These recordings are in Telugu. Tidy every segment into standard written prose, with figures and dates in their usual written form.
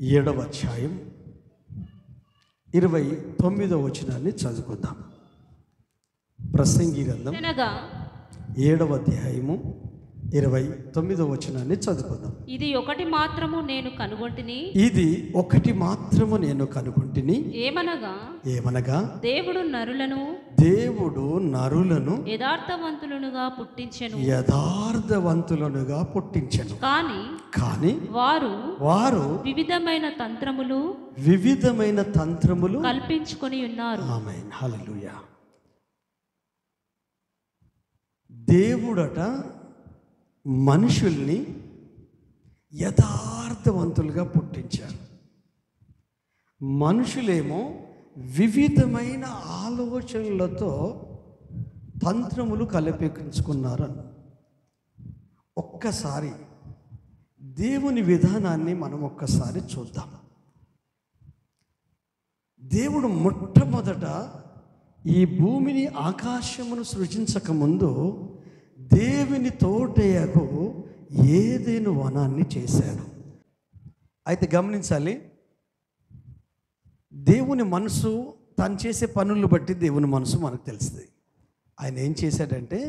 7వ అధ్యాయం 29వ వచనాన్ని చదువుకుందాం. ప్రసంగి గ్రంథం 7వ అధ్యాయము 29వ వచనాన్ని చదువుకుందాం. ఇది ఒకటి మాత్రము నేను కనుగొంటిని, ఇది ఒకటి మాత్రము నేను కనుగొంటిని, ఏమనగా దేవుడు నరులను యథార్థవంతులుగా పుట్టించెను. కానీ వారు వివిధమైన తంత్రములు కల్పించుకొని ఉన్నారు. ఆమేన్, హల్లెలూయా. దేవుడట మనుషుల్ని యథార్థవంతులుగా పుట్టించారు. మనుషులేమో వివిధమైన ఆలోచనలతో తంత్రములు కల్పించుకున్నారు. ఒక్కసారి దేవుని విధానాన్ని మనం ఒక్కసారి చూద్దాం. దేవుడు మొట్టమొదట ఈ భూమిని ఆకాశమును సృజించకముందు దేవుని తోటయకు ఏదైనా వనాన్ని చేశాడు. అయితే గమనించాలి, దేవుని మనసు తను చేసే పనులను బట్టి దేవుని మనసు మనకు తెలుస్తుంది. ఆయన ఏం చేశాడంటే,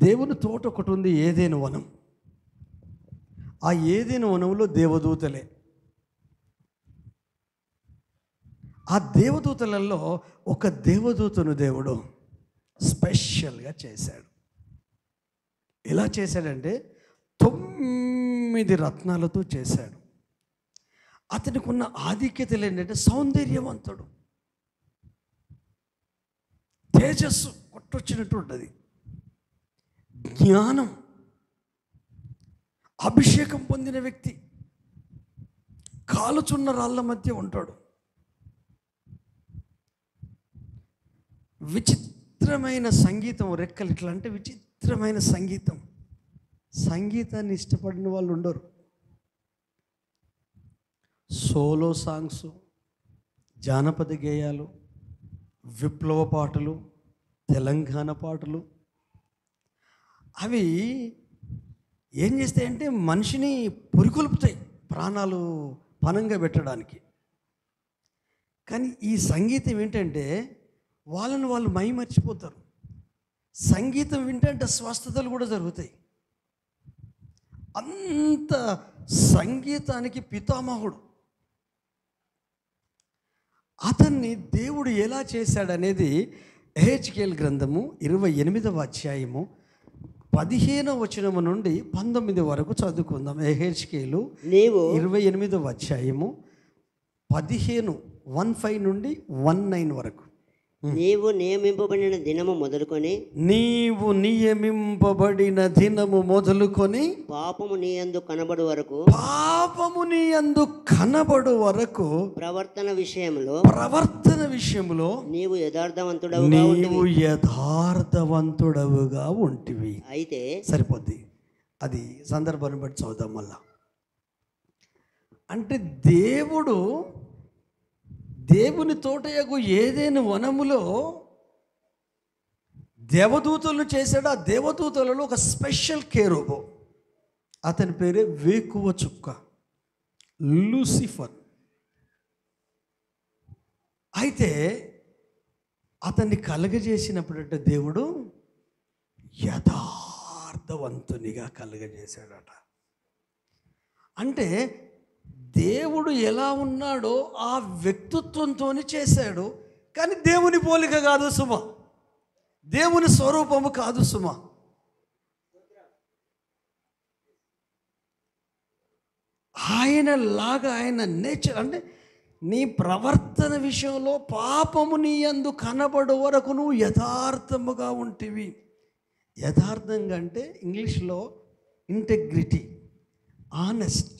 దేవుని తోట ఒకటి ఉంది, ఏదైనా వనం. ఆ ఏదైనా వనంలో దేవదూతలే. ఆ దేవదూతలలో ఒక దేవదూతను దేవుడు స్పెషల్గా చేశాడు. ఎలా చేశాడంటే 9 రత్నాలతో చేశాడు. అతనికి ఉన్న ఆధిక్యతలు ఏంటంటే సౌందర్యవంతుడు, తేజస్సు కొట్టొచ్చినట్టు ఉంటుంది, జ్ఞానం, అభిషేకం పొందిన వ్యక్తి, కాలుచున్న రాళ్ళ మధ్య ఉంటాడు, విచిత్రమైన సంగీతం, రెక్కలు ఇట్లా అంటే విచిత్రమైన సంగీతం. సంగీతాన్ని ఇష్టపడిన వాళ్ళు ఉండరు. సోలో సాంగ్స్, జానపద గేయాలు, విప్లవ పాటలు, తెలంగాణ పాటలు, అవి ఏం చేస్తాయంటే మనిషిని పురికొల్పుతాయి, ప్రాణాలు పనంగా పెట్టడానికి. కానీ ఈ సంగీతం ఏంటంటే వాళ్ళని వాళ్ళు మైమర్చిపోతారు. సంగీతం వింటే స్వస్థతలు కూడా జరుగుతాయి. అంత సంగీతానికి పితామహుడు. అతన్ని దేవుడు ఎలా చేశాడనేది ఎహెచ్కేల్ గ్రంథము 28వ అధ్యాయము 15వ వచనము నుండి 19 వరకు చదువుకుందాం. ఎహెచ్కేలు 28వ అధ్యాయము 15 నుండి 19 వరకు. నీవు నియమింపబడిన దినము మొదలుకొని పాపము నీ యందు కనబడు వరకు ప్రవర్తన విషయంలో నీవు యథార్థవంతుడవుగా ఉంటివి. అయితే సరిపోద్ది, అది సందర్భాన్ని బట్టి చదువుదాం మళ్ళా. అంటే దేవుని తోటయకు ఏదైనా వనములో దేవదూతలను చేశాడు. ఆ దేవదూతలలో ఒక స్పెషల్ కేరుబు, అతని పేరే వేకువ చుక్క, లూసిఫర్. అయితే అతన్ని కలగజేసినప్పుడంటే దేవుడు యథార్థవంతునిగా కలగజేశాడట. అంటే దేవుడు ఎలా ఉన్నాడో ఆ వ్యక్తిత్వంతో చేశాడు. కానీ దేవుని పోలిక కాదు సుమ, దేవుని స్వరూపము కాదు సుమ. ఆయనలాగా ఆయన నేచర్ అంటే నీ ప్రవర్తన విషయంలో పాపము నీ యందు కనబడు వరకు నువ్వు యథార్థముగా ఉంటివి. యథార్థంగా అంటే ఇంగ్లీష్లో ఇంటెగ్రిటీ, ఆనెస్ట్,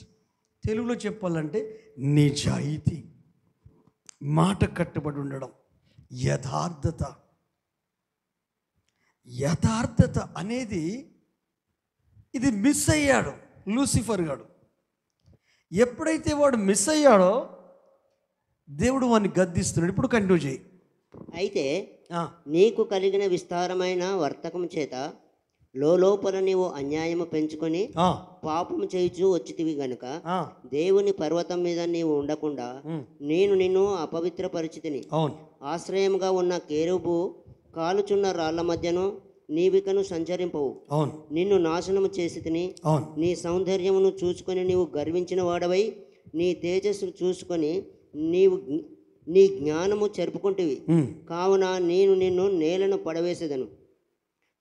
తెలుగులో చెప్పాలంటే నిజాయితీ, మాట కట్టుబడి ఉండడం, యథార్థత అనేది ఇది మిస్ అయ్యాడు లూసిఫర్ గాడు. ఎప్పుడైతే వాడు మిస్ అయ్యాడో దేవుడు వాడిని గద్దిస్తున్నాడు. ఇప్పుడు కంటిన్యూ చేయి. అయితే నీకు కలిగిన విస్తారమైన వర్తకం చేత లోపల నీవు అన్యాయము పెంచుకొని ఆ, పాపము చేయుచు వచ్చితివి గనుక ఆ, దేవుని పర్వతం మీద నీవు ఉండకుండా నేను నిన్ను అపవిత్రపరిచితిని. అవును. ఆశ్రయముగా ఉన్న కేరుబు కాలుచున్న రాళ్ల మధ్యను నీవికను సంచరింపవు. అవును. నిన్ను నాశనము చేసి తిని అవును. నీ సౌందర్యమును చూసుకొని నీవు గర్వించిన వాడవై నీ తేజస్సు చూసుకొని నీవు నీ జ్ఞానము చెరుపుకుంటివి. కావున నేను నిన్ను నేలను పడవేసేదను,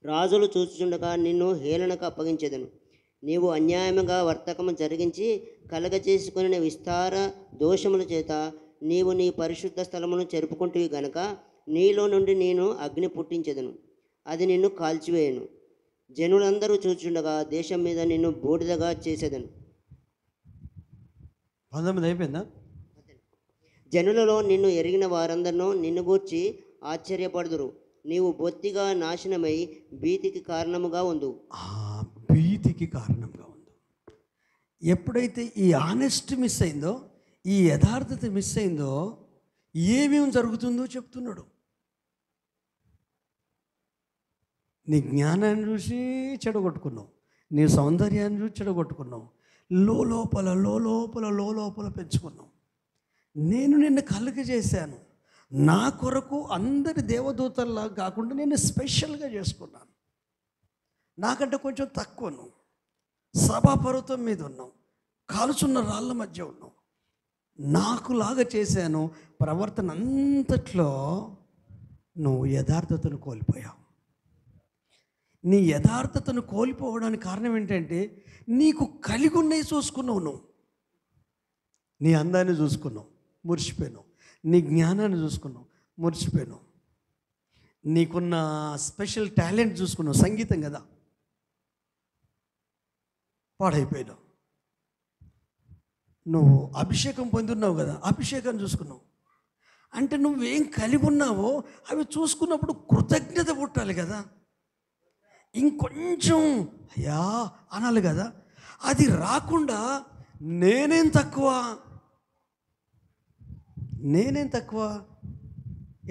రాజులు చూచుచుండగా నిన్ను హేళనకు అప్పగించేదను. నీవు అన్యాయముగా వర్తకము జరిగించి కలగచేసుకుని విస్తార దోషముల చేత నీవు నీ పరిశుద్ధ స్థలమును చెరుపుకుంటివి గనక నీలో నుండి నేను అగ్ని పుట్టించెదను, అది నిన్ను కాల్చివేయను. జనులందరూ చూచుండగా దేశం మీద నిన్ను బూడిదగా చేసేదను. 19 అయిపోయిందా? జనులలో నిన్ను ఎరిగిన వారందరినూ నిన్ను గూర్చి ఆశ్చర్యపడుదురు. నీవు బొత్తిగా నాశనమై భీతికి కారణముగా ఉండు. భీతికి కారణంగా ఉంది. ఎప్పుడైతే ఈ ఆనెస్ట్ మిస్ అయిందో, ఈ యథార్థత మిస్ అయిందో, ఏమేమి జరుగుతుందో చెప్తున్నాడు. నీ జ్ఞానాన్ని చూసి చెడగొట్టుకున్నావు, నీ సౌందర్యాన్ని చూసి చెడగొట్టుకున్నావు, లోపల పెంచుకున్నావు. నేను నిన్ను కలుగజేశాను, నా కొరకు అందరి దేవదూతల్లా కాకుండా నేను స్పెషల్గా చేసుకున్నాను. నాకంటే కొంచెం తక్కువను, సభాపర్వతం మీద ఉన్నావు, కాలుచున్న రాళ్ళ మధ్య ఉన్నావు, నాకులాగా చేశాను. ప్రవర్తన అంతట్లో నువ్వు యథార్థతను కోల్పోయావు. నీ యథార్థతను కోల్పోవడానికి కారణం ఏంటంటే నీకు కలిగి ఉన్నవి చూసుకున్నావు. నువ్వు నీ అందాన్ని చూసుకున్నావు, మురిసిపోయినావు. నీ జ్ఞానాన్ని చూసుకున్నావు, మురిసిపోయినావు. నీకున్న స్పెషల్ టాలెంట్ చూసుకున్నావు, సంగీతం కదా, పాడైపోయినావు. నువ్వు అభిషేకం పొందున్నావు కదా, అభిషేకాన్ని చూసుకున్నావు. అంటే నువ్వేం కలిగి ఉన్నావో అవి చూసుకున్నప్పుడు కృతజ్ఞత పుట్టాలి కదా, ఇంకొంచెం అయ్యా అనాలి కదా. అది రాకుండా నేనేం తక్కువ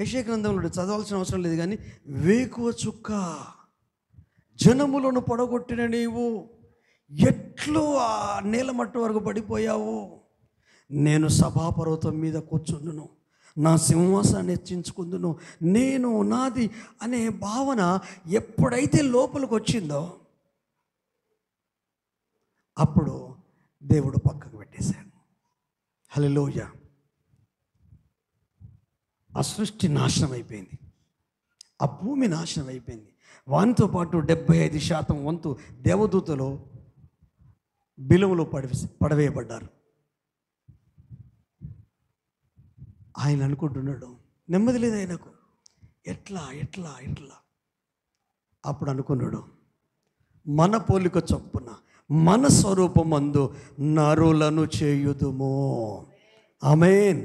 యెషయా గ్రంథంలో చదవాల్సిన అవసరం లేదు, కానీ వేకువ చుక్క జనములను పొడగొట్టిన నీవు ఎట్లు ఆ నేలమట్టు వరకు పడిపోయావు. నేను సభాపర్వతం మీద కూర్చుందును, నా సింహాసాన్ని హెచ్చించుకుందును, నేను నాది అనే భావన ఎప్పుడైతే లోపలికి వచ్చిందో అప్పుడు దేవుడు పక్కకు పెట్టేశాడు. హల్లెలూయా. ఆ సృష్టి నాశనం అయిపోయింది, ఆ భూమి నాశనం అయిపోయింది. వానితో పాటు 75% వంతు దేవదూతలు బిలువలో పడవేయబడ్డారు. ఆయన అనుకుంటున్నాడు, నెమ్మది లేదు ఆయనకు, ఎట్లా. అప్పుడు అనుకున్నాడు, మన పోలిక చొప్పున మన స్వరూపమందు నరులను చేయుదుము. ఆమేన్.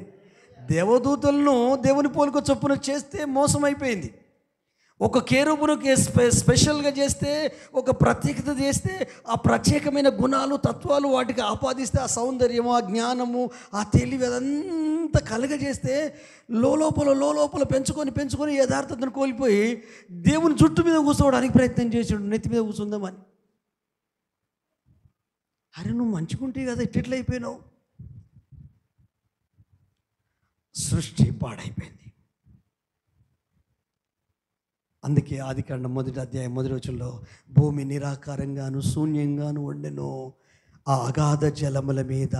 దేవదూతలను దేవుని పోలిక చొప్పున చేస్తే మోసం అయిపోయింది. ఒక కేరుబును స్పెషల్గా చేస్తే, ఒక ప్రత్యేకత చేస్తే, ఆ ప్రత్యేకమైన గుణాలు తత్వాలు వాటికి ఆపాదిస్తే, ఆ సౌందర్యము, ఆ జ్ఞానము, ఆ తెలివి అదంతా కలగజేస్తే లోపల పెంచుకొని యథార్థతను కోల్పోయి దేవుని చుట్టూ మీద కూర్చోవడానికి ప్రయత్నం చేసాడు, నెత్తి మీద కూర్చుందామని. అరే నువ్వు మంచుకుంటే కదా ఇట్లా అయిపోయినావు. సృష్టి పాడైపోయింది. అందుకే ఆదికాండం 1వ అధ్యాయం 1వ వచనంలో భూమి నిరాకారంగాను శూన్యంగాను ఉండెను, ఆ అగాధ జలముల మీద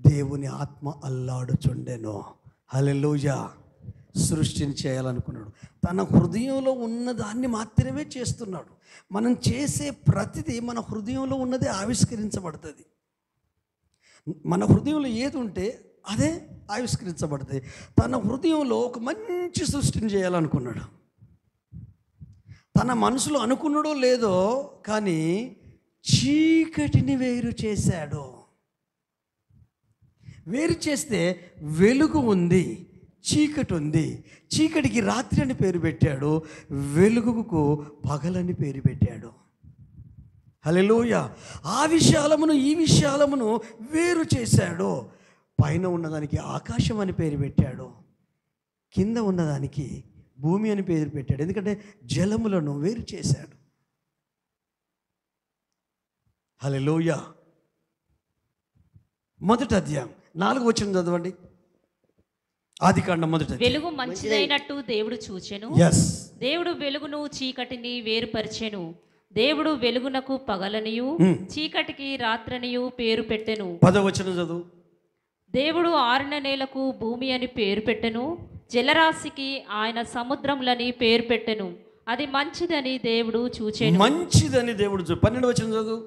దేవుని ఆత్మ అల్లాడుచుండెను. హల్లెలూయా. సృష్టిని చేయాలనుకున్నాడు, తన హృదయంలో ఉన్నదాన్ని మాత్రమే చేస్తున్నాడు. మనం చేసే ప్రతిదీ మన హృదయంలో ఉన్నదే ఆవిష్కరించబడుతుంది. మన హృదయంలో ఏది ఉంటే అదే ఆవిష్కరించబడుతుంది. తన హృదయంలో ఒక మంచి సృష్టిని చేయాలనుకున్నాడు. తన మనసులో అనుకున్నాడో లేదో కానీ చీకటిని వేరు చేశాడు. వేరు చేస్తే వెలుగు ఉంది, చీకటి ఉంది. చీకటికి రాత్రి అని పేరు పెట్టాడు, వెలుగుకు పగలని పేరు పెట్టాడు. హల్లెలూయా. ఆ విశాలమును ఈ విశాలమును వేరు చేశాడు. పైన ఉన్నదానికి ఆకాశం అని పేరు పెట్టాడు, కింద ఉన్నదానికి భూమి అని పేరు పెట్టాడు. ఎందుకంటే జలములను వేరు చేశాడు. హల్లెలూయా. మొదటి అధ్యాయం 4వ వచనం చదవండి. ఆదికాండం మొదటి అధ్యాయం. వెలుగు మంచిదైనట్టు దేవుడు చూచెను. ఎస్. దేవుడు వెలుగును చీకటిని వేరుపరిచెను. దేవుడు వెలుగునకు పగలనియు చీకటికి రాత్రనియు పేరు పెట్టెను. 10వ వచనం చదువు. దేవుడు ఆరిన నేలకు భూమి అని పేరు పెట్టెను. జలరాశికి ఆయన సముద్రములని పేరు పెట్టెను. అది మంచిదని దేవుడు చూచెను. మంచిదని దేవుడు 12వ వచనం చదువు.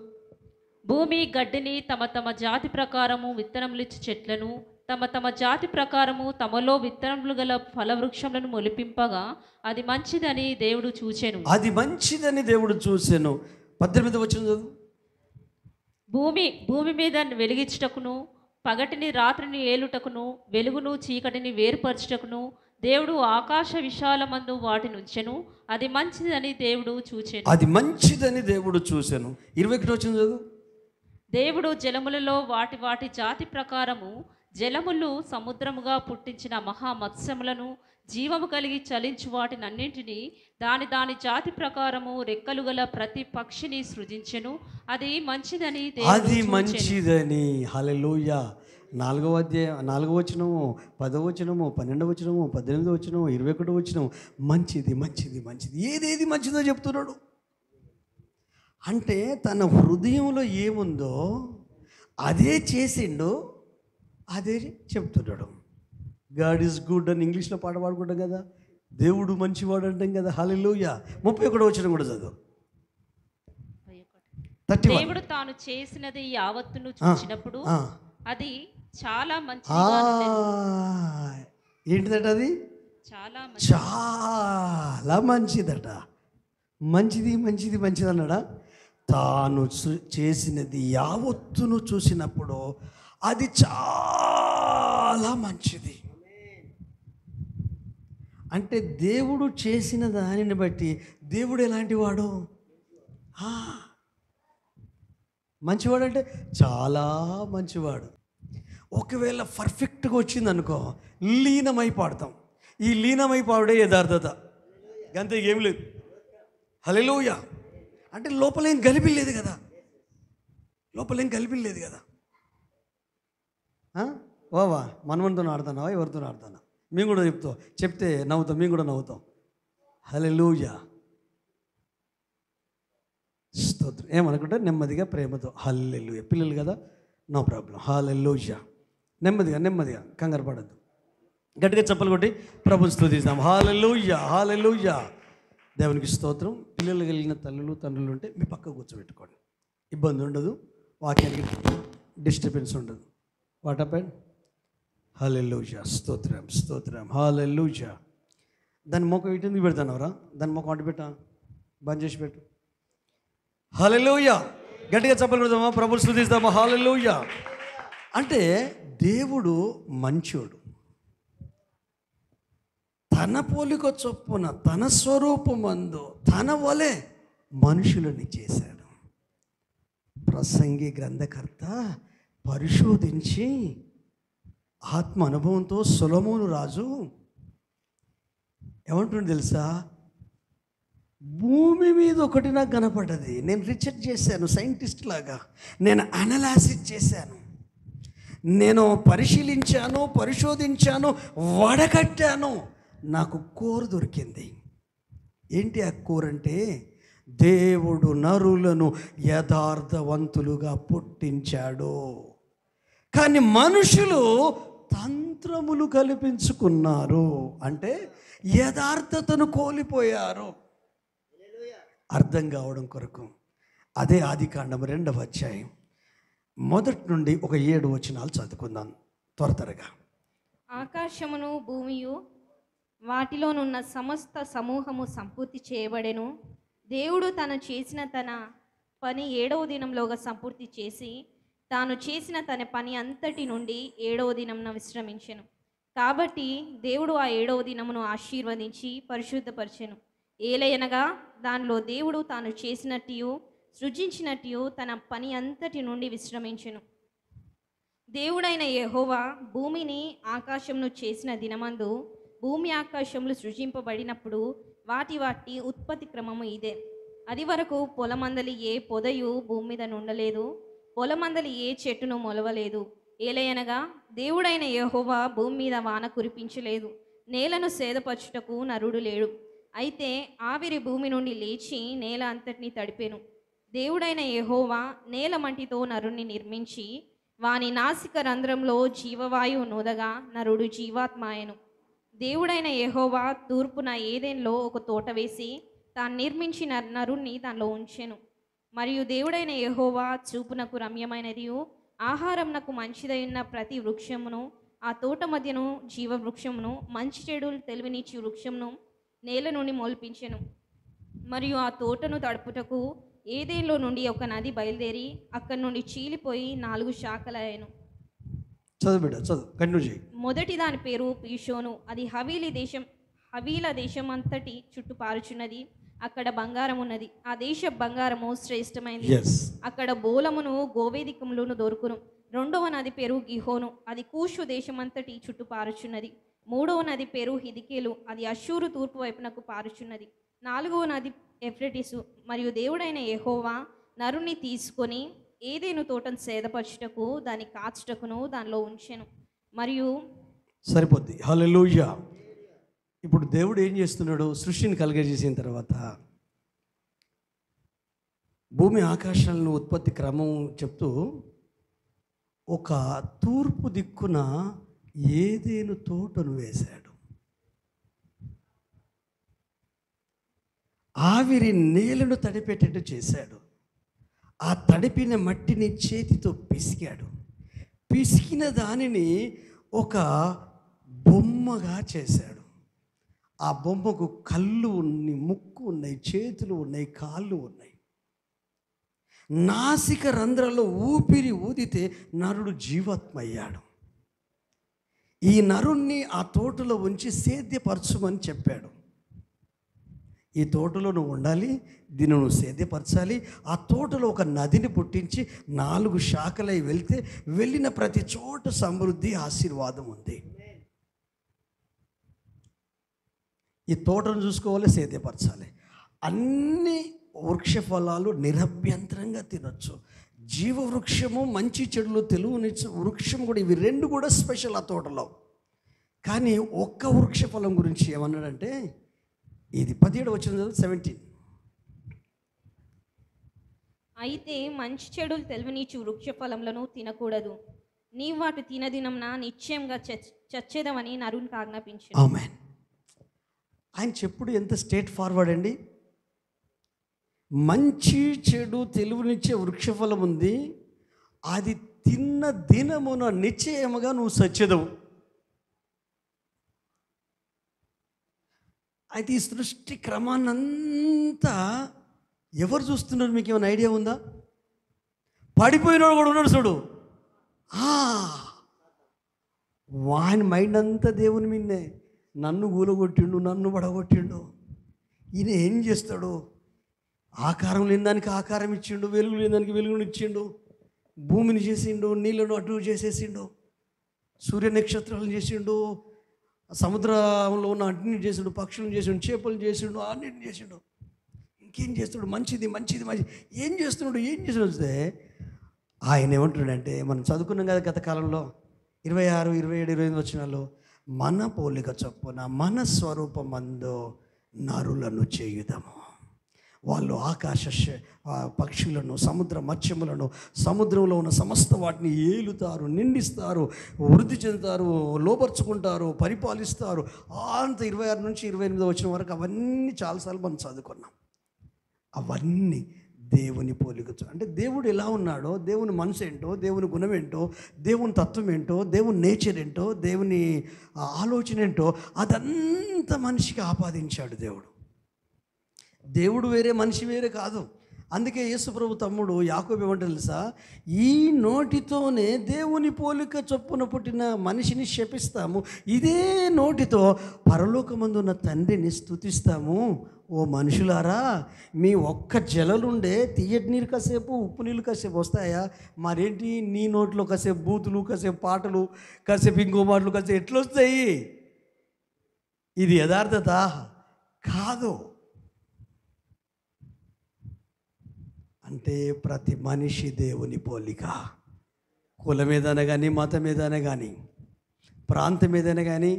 భూమి గడ్డిని తమ తమ జాతి ప్రకారము విత్తనములిచ్చు చెట్లను తమ తమ జాతి ప్రకారము తమలో విత్తనములు గల ఫలవృక్షములను మొలిపింపగా అది మంచిదని దేవుడు చూచెను. అది మంచిదని దేవుడు చూసెను. 18వ వచనం చదువు. భూమి మీద వెలిగించుటకును పగటిని రాత్రిని ఏలుటకును వెలుగును చీకటిని వేరుపరచుటకును దేవుడు ఆకాశ విశాలమందు వాటిని ఉంచెను. అది మంచిదని దేవుడు చూచెను. అది మంచిదని దేవుడు చూసెను. 21వ వచనం చదువు. దేవుడు జలములలో వాటి వాటి జాతి ప్రకారము జలములు సముద్రముగా పుట్టించిన మహామత్స్యములను జీవము కలిగి చలించు వాటినన్నింటినీ దాని దాని జాతి ప్రకారము రెక్కలు గల ప్రతి పక్షిని సృజించెను. అది మంచిదని అది మంచిదని. హల్లెలూయా. 4వ అధ్యాయం 4వ వచనము 10వ వచనము 12వ వచనము 18వ వచనము 21వ వచనము మంచిది మంచిది మంచిది. ఏదేది మంచిదో చెప్తున్నాడు. అంటే తన హృదయంలో ఏముందో అదే చేసిండు, అదే చెప్తున్నాడు. గాడ్ ఈజ్ గుడ్ అని ఇంగ్లీష్లో పాట పాడుకుంటాం కదా, దేవుడు మంచివాడు అంటాం కదా. హల్లెలూయా. 31వ వచనం కూడా చదువు. 31. దేవుడు తాను చేసినది యావత్తును చూచినప్పుడు అది చాలా మంచిది. ఏంటిదట అది? చాలా మంచిదట. మంచిది మంచిది మంచిది అన్నాడా? తాను చేసినది యావత్తును చూసినప్పుడు అది చాలా మంచిది. అంటే దేవుడు చేసిన దానిని బట్టి దేవుడు ఎలాంటి వాడు? మంచివాడు అంటే చాలా మంచివాడు. ఒకవేళ పర్ఫెక్ట్గా వచ్చింది అనుకో, లీనమై పాడతాం. ఈ లీనమై పాడే యథార్థత, అంతే, ఏం లేదు. హల్లెలూయా. అంటే లోపలేం గలిపిలేదు కదా, లోపలేం గలిపిలేదు కదా. వావా మనవనితో ఆడుతున్నావా, ఎవరితో ఆడుతున్నా? మేము కూడా చెప్తే నవ్వుతాం, మేము కూడా నవ్వుతాం. హల్లెలూయా. స్తోత్రం. ఏమనుకుంటే నెమ్మదిగా ప్రేమతో హల్లెలూయా. పిల్లలు కదా, నో ప్రాబ్లం. హల్లెలూయా. నెమ్మదిగా నెమ్మదిగా, కంగారు పడద్దు. గట్టిగా చప్పలు కొట్టి ప్రభుని స్తుతిస్తాం. హల్లెలూయా హల్లెలూయా. దేవునికి స్తోత్రం. పిల్లలు కలిగిన తల్లులు తండ్రులు ఉంటే మీ పక్క కూర్చోబెట్టుకోండి, ఇబ్బంది ఉండదు, వాక్యానికి డిస్టర్బెన్స్ ఉండదు. What happened? హల్లెలూయా. స్తోత్రం స్తోత్రం. హల్లెలూయా. దాని మొక్క ఇటు పెడతానవరా, దాని మొక్క అటు పెట్టా, బంద్ చేసి పెట్టు. హల్లెలూయా. గట్టిగా చప్పలు కొడదామా, ప్రభుని స్తుతిస్తామా. హల్లెలూయా. అంటే దేవుడు మంచోడు. తన పోలిక చొప్పున తన స్వరూపమందు తన వలె మనుషులని చేశాడు. ప్రసంగి గ్రంథకర్త పరిశోధించి ఆత్మ అనుభవంతో సొలొమోను రాజు ఏమంటుంది తెలుసా? భూమి మీద ఒకటి నాకు కనపడ్డది, నేను రీసెర్చ్ చేశాను, సైంటిస్ట్ లాగా నేను అనాలిసిస్ చేశాను, నేను పరిశీలించాను, పరిశోధించాను, వడకట్టాను, నాకు కోరు దొరికింది. ఏంటి ఆ కోరు అంటే, దేవుడు నరులను యథార్థవంతులుగా పుట్టించాడు, కానీ మనుషులు తంత్రములు కల్పించుకున్నారు. అంటే యథార్థతను కోల్పోయారు. అర్థం కావడం కొరకు అదే ఆదికాండం 2వ అధ్యాయం మొదటి నుండి ఒక 7 వచనాలు చదువుకుందాం త్వరగా. ఆకాశమును భూమియు వాటిలోనున్న సమస్త సమూహము సంపూర్తి చేయబడెను. దేవుడు తాను చేసిన తన పని 7వ దినంలోగా సంపూర్తి చేసి తాను చేసిన తన పని అంతటి నుండి 7వ దినమున విశ్రమించెను. కాబట్టి దేవుడు ఆ 7వ దినమును ఆశీర్వదించి పరిశుద్ధపరిచెను. ఏలయనగా దానిలో దేవుడు తాను చేసినట్టు సృజించినట్టు తన పని అంతటి నుండి విశ్రమించెను. దేవుడైన యెహోవా భూమిని ఆకాశమును చేసిన దినమందు భూమి ఆకాశములు సృజింపబడినప్పుడు వాటి వాటి ఉత్పత్తి క్రమము ఇదే. అది వరకు పొలమందలి ఏ పొదయు భూమి మీద నుండలేదు, పొలమందలి ఏ చెట్టును మొలవలేదు. ఏలయనగా దేవుడైన యెహోవా భూమి మీద వాన కురిపించలేదు, నేలను సేదపరచుటకు నరుడు లేడు. అయితే ఆవిరి భూమి నుండి లేచి నేల అంతటిని తడిపెను. దేవుడైన యెహోవా నేల మంటితో నరుణ్ణి నిర్మించి వాని నాసిక రంధ్రంలో జీవవాయువు నూదగా నరుడు జీవాత్మాయను. దేవుడైన యెహోవా తూర్పున ఏదెన్లో ఒక తోట వేసి తాను నిర్మించిన నరుణ్ణి దానిలో ఉంచెను. మరియు దేవుడైన యెహోవా చూపునకు రమ్యమైనదియు ఆహారంనకు మంచిదైన ప్రతి వృక్షమును, ఆ తోట మధ్యను జీవ వృక్షమును, మంచి చెడులు తెలివినిచ్చి వృక్షమును నేల నుండి మొలిపించెను. మరియు ఆ తోటను తడుపుటకు ఏదేన్లో నుండి ఒక నది బయలుదేరి అక్కడి నుండి చీలిపోయి 4 శాఖలయ్యెను. చదువు బిడ్డ, చదువు, కంటిన్యూ చేయి. మొదటి దాని పేరు పీషోను. అది హవీల దేశమంతటి చుట్టూ పారుచున్నది. అక్కడ బంగారం ఉన్నది. ఆ దేశ బంగారము శ్రేష్టమైనది. ఎస్, అక్కడ బోలమును గోవేదికములను దొరుకును. రెండవ నది పేరు గిహోను. అది కూషు దేశమంతటి చుట్టూ పారుచున్నది. మూడవ నది పేరు హిదికేలు. అది అష్షూరు తూర్పు వైపునకు పారుచున్నది. నాలుగవ నది ఎఫ్రటిసు. మరియు దేవుడైన యెహోవా నరుణ్ణి తీసుకొని ఏదేను తోటను సేదపరచుటకు దాన్ని కాచుటకును దానిలో ఉంచెను. మరియు సరిపోద్ది. హల్లెలూయా. ఇప్పుడు దేవుడు ఏం చేస్తున్నాడు? సృష్టిని కలుగజేసిన తర్వాత భూమి ఆకాశాలను ఉత్పత్తి క్రమం చెప్తూ ఒక తూర్పు దిక్కున ఏదేను తోటను వేశాడు. ఆవిరి నేలను తడిపెట్టేట్టు చేశాడు. ఆ తడిపిన మట్టిని చేతితో పిసికాడు. పిసికిన దానిని ఒక బొమ్మగా చేశాడు. ఆ బొమ్మకు కళ్ళు ఉన్నాయి, ముక్కు ఉన్నాయి, చేతులు ఉన్నాయి, కాళ్ళు ఉన్నాయి. నాసిక రంధ్రాల్లో ఊపిరి ఊదితే నరుడు జీవాత్మ అయ్యాడు. ఈ నరుణ్ణి ఆ తోటలో ఉంచి సేద్యపరచుమని చెప్పాడు. ఈ తోటలో నువ్వు ఉండాలి, దీన్ని నువ్వు సేద్యపరచాలి. ఆ తోటలో ఒక నదిని పుట్టించి 4 శాఖలై వెళ్తే వెళ్ళిన ప్రతి చోట సమృద్ధి, ఆశీర్వాదం ఉంది. ఈ తోటను చూసుకోవాలి, సేద్యపరచాలి. అన్ని వృక్ష ఫలాలు నిరభ్యంతరంగా తినొచ్చు. జీవవృక్షము, మంచి చెడులు తెలుగునిచ్చు వృక్షం కూడా, ఇవి 2 కూడా స్పెషల్ ఆ తోటలో. కానీ ఒక్క వృక్ష ఫలం గురించి ఏమన్నాడంటే, ఇది 17 వచనం 17. అయితే మంచి చెడులు తెలివినిచ్చు వృక్ష ఫలములను తినకూడదు, నీవు వాటి తినదినంన నిశ్చయంగా చచ్చేదమని నరునికి ఆజ్ఞాపించాడు. ఆమేన్. ఆయన చెప్పుడు ఎంత స్ట్రేట్ ఫార్వర్డ్ అండి. మంచి చెడు తెలివినిచ్చే వృక్షఫలం ఉంది, అది తిన్న దినమున నిశ్చయముగా నువ్వు సచ్చెదవు. అయితే ఈ సృష్టి క్రమాన్నంతా ఎవరు చూస్తున్నారు? మీకు ఏమైనా ఐడియా ఉందా? పడిపోయినోడు కూడా ఉన్నాడు చూడు. వాని మైండ్ అంతా దేవుని మీదే. నన్ను గూలగొట్టిండు, నన్ను పడగొట్టిండు. ఈయన ఏం చేస్తాడు? ఆకారం లేని దానికి ఆకారం ఇచ్చిండు, వెలుగు లేని దానికి వెలుగుని ఇచ్చిండు, భూమిని చేసిండు, నీళ్ళను అటు చేసేసిండు, సూర్య నక్షత్రాలను చేసిండు, సముద్రంలో ఉన్న అన్నింటిని చేసిండు, పక్షులను చేసిండు, చేపలను చేసిండు, అన్నింటిని చేసిండు. ఇంకేం చేస్తాడు? మంచిది మంచిది మంచిది. ఏం చేస్తున్నాడు? వస్తే ఆయన ఏమంటున్నాడంటే, మనం చదువుకున్నాం కదా గత కాలంలో 26, 27, 28 వచనాల్లో, మన పోలిక చొప్పున మన స్వరూపమందు నరులను చేయుదము. వాళ్ళు ఆకాశ పక్షులను, సముద్ర మత్స్యములను, సముద్రంలో ఉన్న సమస్త వాటిని ఏలుతారు, నిండిస్తారు, వృద్ధి చెందుతారు, లోపరుచుకుంటారు, పరిపాలిస్తారు. అంత 26 నుంచి 28 వచ్చిన వరకు అవన్నీ చాలాసార్లు మనం చదువుకున్నాం. అవన్నీ దేవుని పోలికచ్చు. అంటే దేవుడు ఎలా ఉన్నాడో, దేవుని మనసు ఏంటో, దేవుని గుణం ఏంటో, దేవుని తత్వం ఏంటో, దేవుని నేచర్ ఏంటో, దేవుని ఆలోచన ఏంటో అదంతా మనిషికి ఆపాదించాడు దేవుడు. దేవుడు వేరే, మనిషి వేరే కాదు. అందుకే యేసుప్రభు తమ్ముడు యాకోబు ఏమంటే తెలుసా, ఈ నోటితోనే దేవుని పోలిక చొప్పున పుట్టిన మనిషిని శపిస్తాము, ఇదే నోటితో పరలోకమందున్న తండ్రిని స్తుతిస్తాము. ఓ మనుషులారా, మీ ఒక్క జలలుండే తీయటి నీరు కాసేపు, ఉప్పు నీళ్ళు కాసేపు వస్తాయా? మరేంటి నీ నోట్లో కాసేపు బూతులు, కాసేపు పాటలు, కాసేపు ఇంకో మాటలు కాసేపు ఎట్లా వస్తాయి? ఇది యథార్థత కాదు. అంటే ప్రతి మనిషి దేవుని పోలిక. కులం ఏదైనా కానీ, మతం ఏదైనా కానీ, ప్రాంతం ఏదైనా కానీ,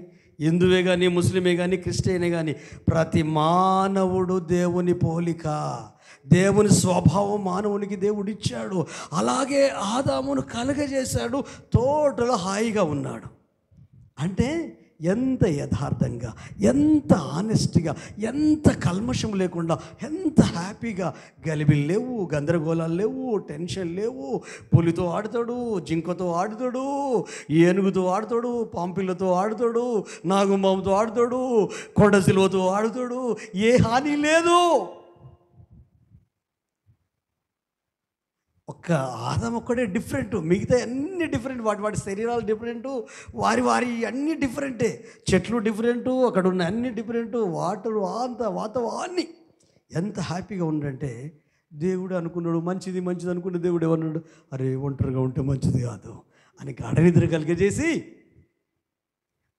హిందువే కానీ, ముస్లిమే కానీ, క్రిస్టియనే కానీ, ప్రతి మానవుడు దేవుని పోలిక. దేవుని స్వభావం మానవునికి దేవుడిచ్చాడు. అలాగే ఆదామును కలుగజేశాడు. తోటలో హాయిగా ఉన్నాడు. అంటే ఎంత యథార్థంగా, ఎంత ఆనెస్ట్గా, ఎంత కల్మషం లేకుండా, ఎంత హ్యాపీగా. గలిబిలు లేవు, గందరగోళాలు లేవు, టెన్షన్ లేవు. పులితో ఆడుతాడు, జింకతో ఆడుతాడు, ఏనుగుతో ఆడుతాడు, పాంపిల్లతో ఆడుతాడు, నాగుంబాముతో ఆడుతాడు, కొండసిలువతో ఆడుతాడు. ఏ హాని లేదు. ఒక్క ఆదాం ఒక్కడే డిఫరెంట్, మిగతా అన్ని డిఫరెంట్. వాటి శరీరాలు డిఫరెంటు, వారి అన్నీ డిఫరెంటే. చెట్లు డిఫరెంటు, అక్కడ ఉన్న అన్ని డిఫరెంటు, వాటరు అంత వాతావరణాన్ని ఎంత హ్యాపీగా ఉండంటే, దేవుడు అనుకున్నాడు మంచిది అనుకున్న దేవుడు ఏమన్నాడు, అరే ఒంటరిగా ఉంటే మంచిది కాదు అని గాఢ నిద్ర కలిగజేసి,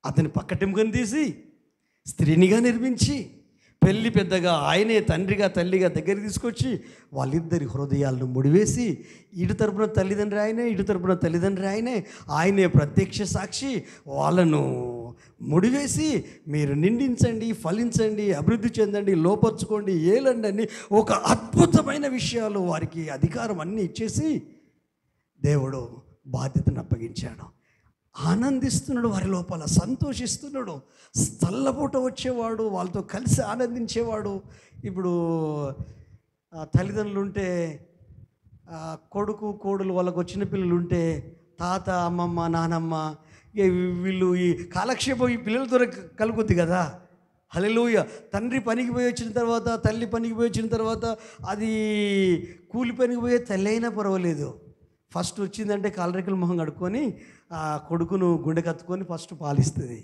అతని పక్కటెముకని తీసి స్త్రీనిగా నిర్మించి, పెళ్ళి పెద్దగా ఆయనే తండ్రిగా తల్లిగా దగ్గరికి తీసుకొచ్చి, వాళ్ళిద్దరి హృదయాలను ముడివేసి, ఇటు తరపున తల్లిదండ్రి ఆయనే, ఇటు తరపున తల్లిదండ్రి ఆయనే ప్రత్యక్ష సాక్షి. వాళ్ళను ముడివేసి, మీరు నిండించండి, ఫలించండి, అభివృద్ధి చెందండి, లోపరుచుకోండి, ఏలండి అని ఒక అద్భుతమైన విషయాలు వారికి అధికారం అన్నీ ఇచ్చేసి దేవుడు బాధ్యతను అప్పగించాడు. ఆనందిస్తున్నాడు, వారి లోపల సంతోషిస్తున్నాడు. చల్లపూట వచ్చేవాడు, వాళ్ళతో కలిసి ఆనందించేవాడు. ఇప్పుడు తల్లిదండ్రులు ఉంటే, కొడుకు కోడలు వాళ్ళకు వచ్చిన పిల్లలు ఉంటే, తాత అమ్మమ్మ నానమ్మ వీళ్ళు ఈ కాలక్షేపం ఈ పిల్లలతో కలుగుద్ది కదా. హల్లెలూయా. తండ్రి పనికి పోయి వచ్చిన తర్వాత, తల్లి పనికి పోయి వచ్చిన తర్వాత, అది కూలి పనికి పోయే తల్లి అయినా పర్వాలేదు, ఫస్ట్ వచ్చిందంటే కాలరెక్కల మొహం కడుక్కొని ఆ కొడుకును గుండె కత్తుకొని ఫస్ట్ పాలిస్తుంది.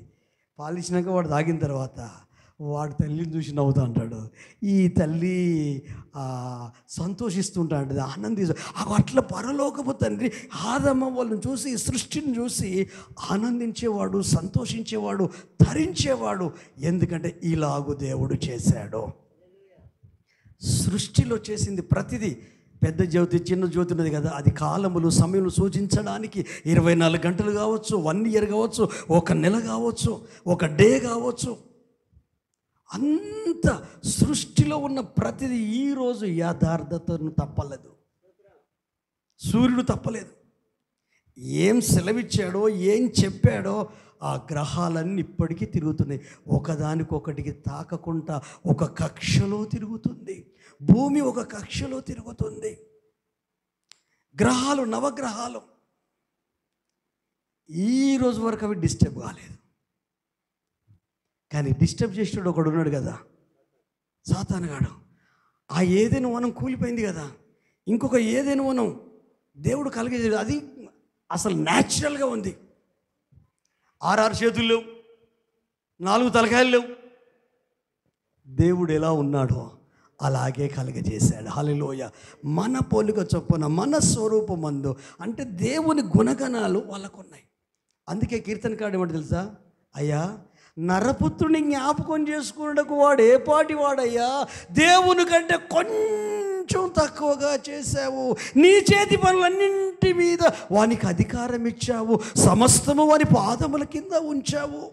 పాలిచ్చినాక వాడు తాగిన తర్వాత వాడు తల్లిని చూసి నవ్వుతూ ఉంటాడు. ఈ తల్లి సంతోషిస్తుంటా ఉంటుంది, ఆనందిస్తూ. అట్లా పరలోకపు తండ్రి ఆదమ్మ వాళ్ళని చూసి, సృష్టిని చూసి ఆనందించేవాడు, సంతోషించేవాడు, ధరించేవాడు. ఎందుకంటే ఇలాగూ దేవుడు చేశాడు. సృష్టిలో చేసింది ప్రతిదీ, పెద్ద జ్యోతి చిన్న జ్యోతి ఉన్నది కదా, అది కాలములు సమయములు సూచించడానికి 24 గంటలు కావచ్చు, 1 ఇయర్ కావచ్చు, 1 నెల కావచ్చు, 1 డే కావచ్చు. అంత సృష్టిలో ఉన్న ప్రతిదీ ఈరోజు యథార్థతను తప్పలేదు. సూర్యుడు తప్పలేదు. ఏం సెలవిచ్చాడో, ఏం చెప్పాడో ఆ గ్రహాలన్నీ ఇప్పటికీ తిరుగుతున్నాయి. ఒకదానికొకటికి తాకకుండా ఒక కక్షలో తిరుగుతుంది. భూమి ఒక కక్షలో తిరుగుతుంది. గ్రహాలు, నవగ్రహాలు ఈరోజు వరకు అవి డిస్టర్బ్ కాలేదు. కానీ డిస్టర్బ్ చేసేవాడు ఒకడు ఉన్నాడు కదా, సాతానుగాడు. ఆ ఏదైనా వనం కూలిపోయింది కదా, ఇంకొక ఏదైనా వనం దేవుడు కలిగేది. అది అసలు న్యాచురల్గా ఉంది. 6 చేతులు లేవు, 4 తలకాయలు లేవు. దేవుడు ఎలా ఉన్నాడో అలాగే కలుగజేశాడు. హల్లెలూయా. మన పోలిక చొప్పున, మన స్వరూపమందు, అంటే దేవుని గుణగణాలు వాళ్ళకున్నాయి. అందుకే కీర్తనకారుడు ఏమంటే తెలుసా, అయ్యా నరపుత్రుని జ్ఞాపకం చేసుకున్నకు వాడు ఏ పాటి వాడయ్యా, దేవుని కంటే కొంచెం తక్కువగా చేశావు, నీ చేతి పనులన్నింటి మీద వానికి అధికారం ఇచ్చావు, సమస్తము వారి పాదముల కింద ఉంచావు.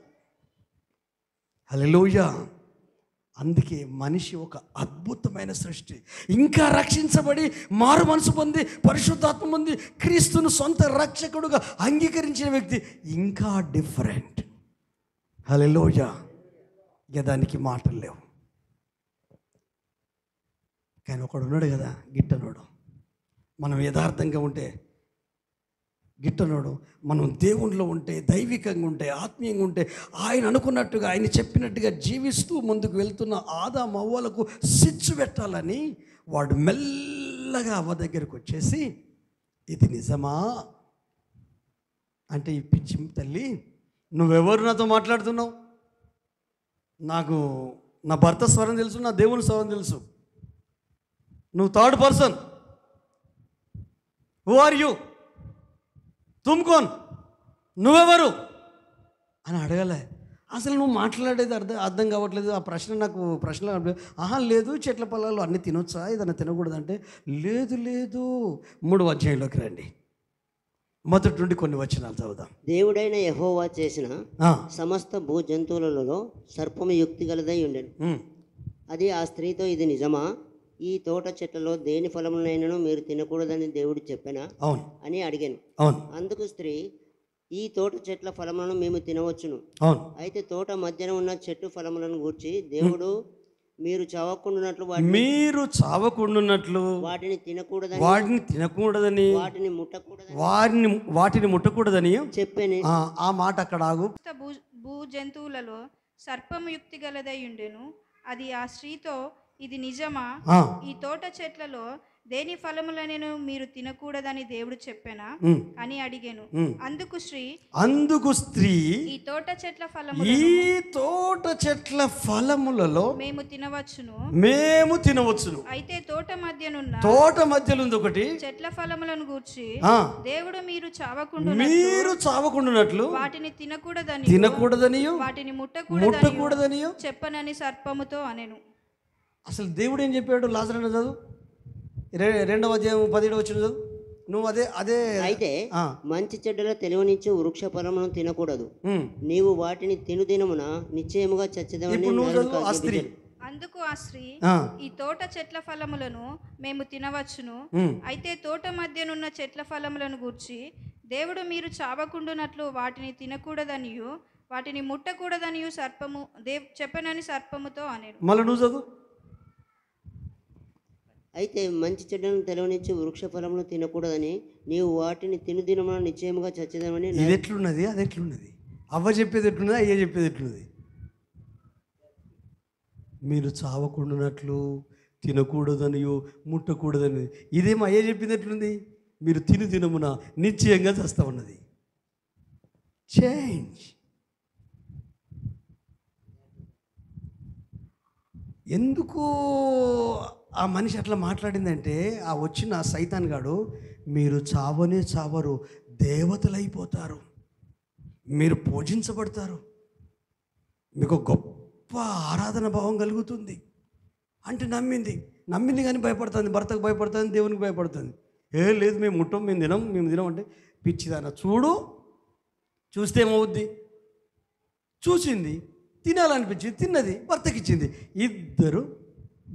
హల్లెలూయా. అందుకే మనిషి ఒక అద్భుతమైన సృష్టి. ఇంకా రక్షించబడి మారు మనసు పొంది, పరిశుద్ధాత్మ పొంది, క్రీస్తును సొంత రక్షకుడుగా అంగీకరించిన వ్యక్తి ఇంకా డిఫరెంట్. హల్లెలూయా. ఇక దానికి మాటలు లేవు. కానీ ఒకడు ఉన్నాడు కదా, గిట్టనోడు. మనం యథార్థంగా ఉంటే గిట్టనోడు, మనం దేవునిలో ఉంటే, దైవికంగా ఉంటే, ఆత్మీయంగా ఉంటే, ఆయన అనుకున్నట్టుగా, ఆయన చెప్పినట్టుగా జీవిస్తూ ముందుకు వెళ్తున్న ఆదాము అవ్వలకు సిచ్చు పెట్టాలని వాడు మెల్లగా అవ్వ దగ్గరకు వచ్చేసి, ఇది నిజమా అంటే, ఈ పిచ్చి తల్లి నువ్వెవరు నాతో మాట్లాడుతున్నావు? నాకు నా భర్త స్వరం తెలుసు, నా దేవుని స్వరం తెలుసు. నువ్వు third person. Who are you? తుమ్ కోన్? నువ్వెవరు అని అడగలే. అసలు నువ్వు మాట్లాడేది అర్థం కావట్లేదు. ఆ ప్రశ్న నాకు లేదు, చెట్ల పొలాలు అన్నీ తినొచ్చా, ఏదన్నా తినకూడదంటే లేదు లేదు. 3వ అధ్యాయంలోకి రండి, మొదటి నుండి కొన్ని వచనాలు చదువుదాం. దేవుడైన యెహోవా చేసిన ఆ, సమస్త భూ జంతువులలో సర్పము యుక్తి గలదై ఉండెను. ఉమ్, అది ఆ స్త్రీతో, ఇది నిజమా? ఈ తోట చెట్లలో దేని ఫలములైనను మీరు తినకూడదని దేవుడు చెప్పెనా అవును అని అడిగాను. అవును అందుకు స్త్రీ, ఈ తోట చెట్ల ఫలములను మేము తినవచ్చును. అవును అయితే తోట మధ్యన ఉన్న చెట్టు ఫలములను గూర్చి దేవుడు మీరు చావకుండానట్లు మీరు చావకుండున్నట్లు వాటిని తినకూడదని, వాటిని తినకూడదని, వాటిని ముట్టకూడదని వాటిని ముట్టకూడదని చెప్పాను. ఆ మాట అక్కడ ఆగు. భూ జంతువులలో సర్పము యుక్తి గలదై ఉండెను. అది ఆ స్త్రీతో, ఇది నిజమా? ఆ, ఈ తోట చెట్లలో దేని ఫలములనైనా మీరు తినకూడదని దేవుడు చెప్పానా ఉమ్, అని అడిగాను. ఉమ్. అందుకు స్త్రీ, ఈ ఈ తోట చెట్ల ఫలములను మేము తినవచ్చును. అయితే తోట మధ్యలో ఉంది ఒకటి చెట్ల ఫలములను గూర్చి ఆ, దేవుడు మీరు చావకుండునట్లు వాటిని తినకూడదని వాటిని ముట్టకూడదని చెప్పనని సర్పముతో అనెను. అసలు దేవుడు ఏం చెప్పాడు? లాజరును చదువు, 2వ అధ్యాయం 17వ వచనం చదువు నువ్వు. అదే అయితే ఆ, మంచి చెడ్డల తెలివనిచ్చు వృక్ష ఫలములను తినకూడదు. ఉమ్. నీవు వాటిని తినుదినమున నిశ్చయముగా చచ్చదవని ఇప్పుడు నువ్వు చదువు ఆ స్త్రీ. అందుకు ఆ స్త్రీ, ఆ, ఈ తోట చెట్ల ఫలములను మేము తినవచ్చును. ఉమ్. అయితే తోట మధ్యనున్న చెట్ల ఫలములను గూర్చి దేవుడు మీరు చావకుండునట్లు వాటిని తినకూడదనియు వాటిని ముట్టకూడదనియు చెప్పనని సర్పముతో అనెను. మళ్ళీ నువ్వు చదువు. అయితే మంచి చెడ్డలను తెలవనిచ్చి వృక్ష ఫలములను తినకూడదని నీవు వాటిని తినుదినమున నిశ్చయముగా చచ్చదవని. ఇది ఎట్లున్నది, అది ఎట్లున్నది? అవ్వ చెప్పేది ఎట్లున్నది, అయ్య చెప్పేది ఎట్లున్నది? మీరు చావకుండానట్లు తినకూడదనియో ముట్టకూడదని. ఇదేమో అయ్యే చెప్పింది ఎట్లుంది? మీరు తినుదినమున నిశ్చయంగా చేస్తా ఉన్నది. చేంజ్. ఎందుకు ఆ మనిషి అట్లా మాట్లాడిందంటే, ఆ వచ్చిన సైతాన్ గాడు, మీరు చావనే చావరు, దేవతలైపోతారు, మీరు పూజించబడతారు, మీకు గొప్ప ఆరాధన భావం కలుగుతుంది అంటే నమ్మింది కానీ భయపడుతుంది. భర్తకు భయపడుతుంది, దేవునికి భయపడుతుంది. లేదు మేము ముట్టం, మేము తినం అంటే, పిచ్చిదాన చూస్తే ఏమవుద్ది? చూసింది, తినాలనిపించింది, తిన్నది, భర్తకి ఇచ్చింది, ఇద్దరు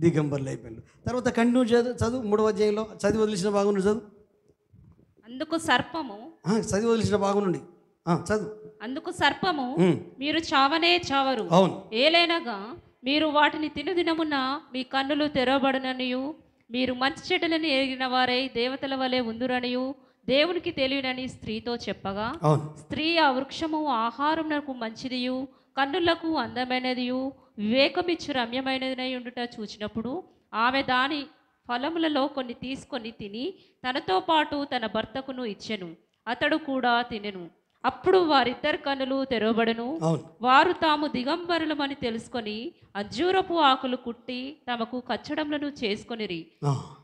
దిగంబర్లు అయిపోయారు. తర్వాత కంటిన్యూ చదువు 3వ అధ్యాయంలో చదివి వదిలిసిన భాగం నుండి చదువు. అందుకు సర్పము, చదివి వదిలిసిన భాగం నుండి చదువు. అందుకు సర్పము, మీరు చావనే చావరు, అవును, ఏలైనగా మీరు వాటిని తినుదినమున మీ కన్నులు తెరవబడుననియు మీరు మంచి చెడ్డలను ఎరిగిన వారై దేవతల వలె ఉందురనియు దేవునికి తెలియనని స్త్రీతో చెప్పగా, స్త్రీ, ఆ వృక్షము ఆహారమునకు మంచిదియు కన్నులకు అందమైనదియు వివేకమిచ్చు రమ్యమైనదై ఉండుట చూచినప్పుడు ఆమె దాని ఫలములలో కొన్ని తీసుకొని తిని తనతో పాటు తన భర్తకును ఇచ్చెను. అతడు కూడా తినెను. అప్పుడు వారిద్దరి కన్నులు తెరవబడెను. వారు తాము దిగంబరులమని తెలుసుకొని అంజూరపు ఆకులు కుట్టి తమకు కచ్చడములను చేసుకొనిరి.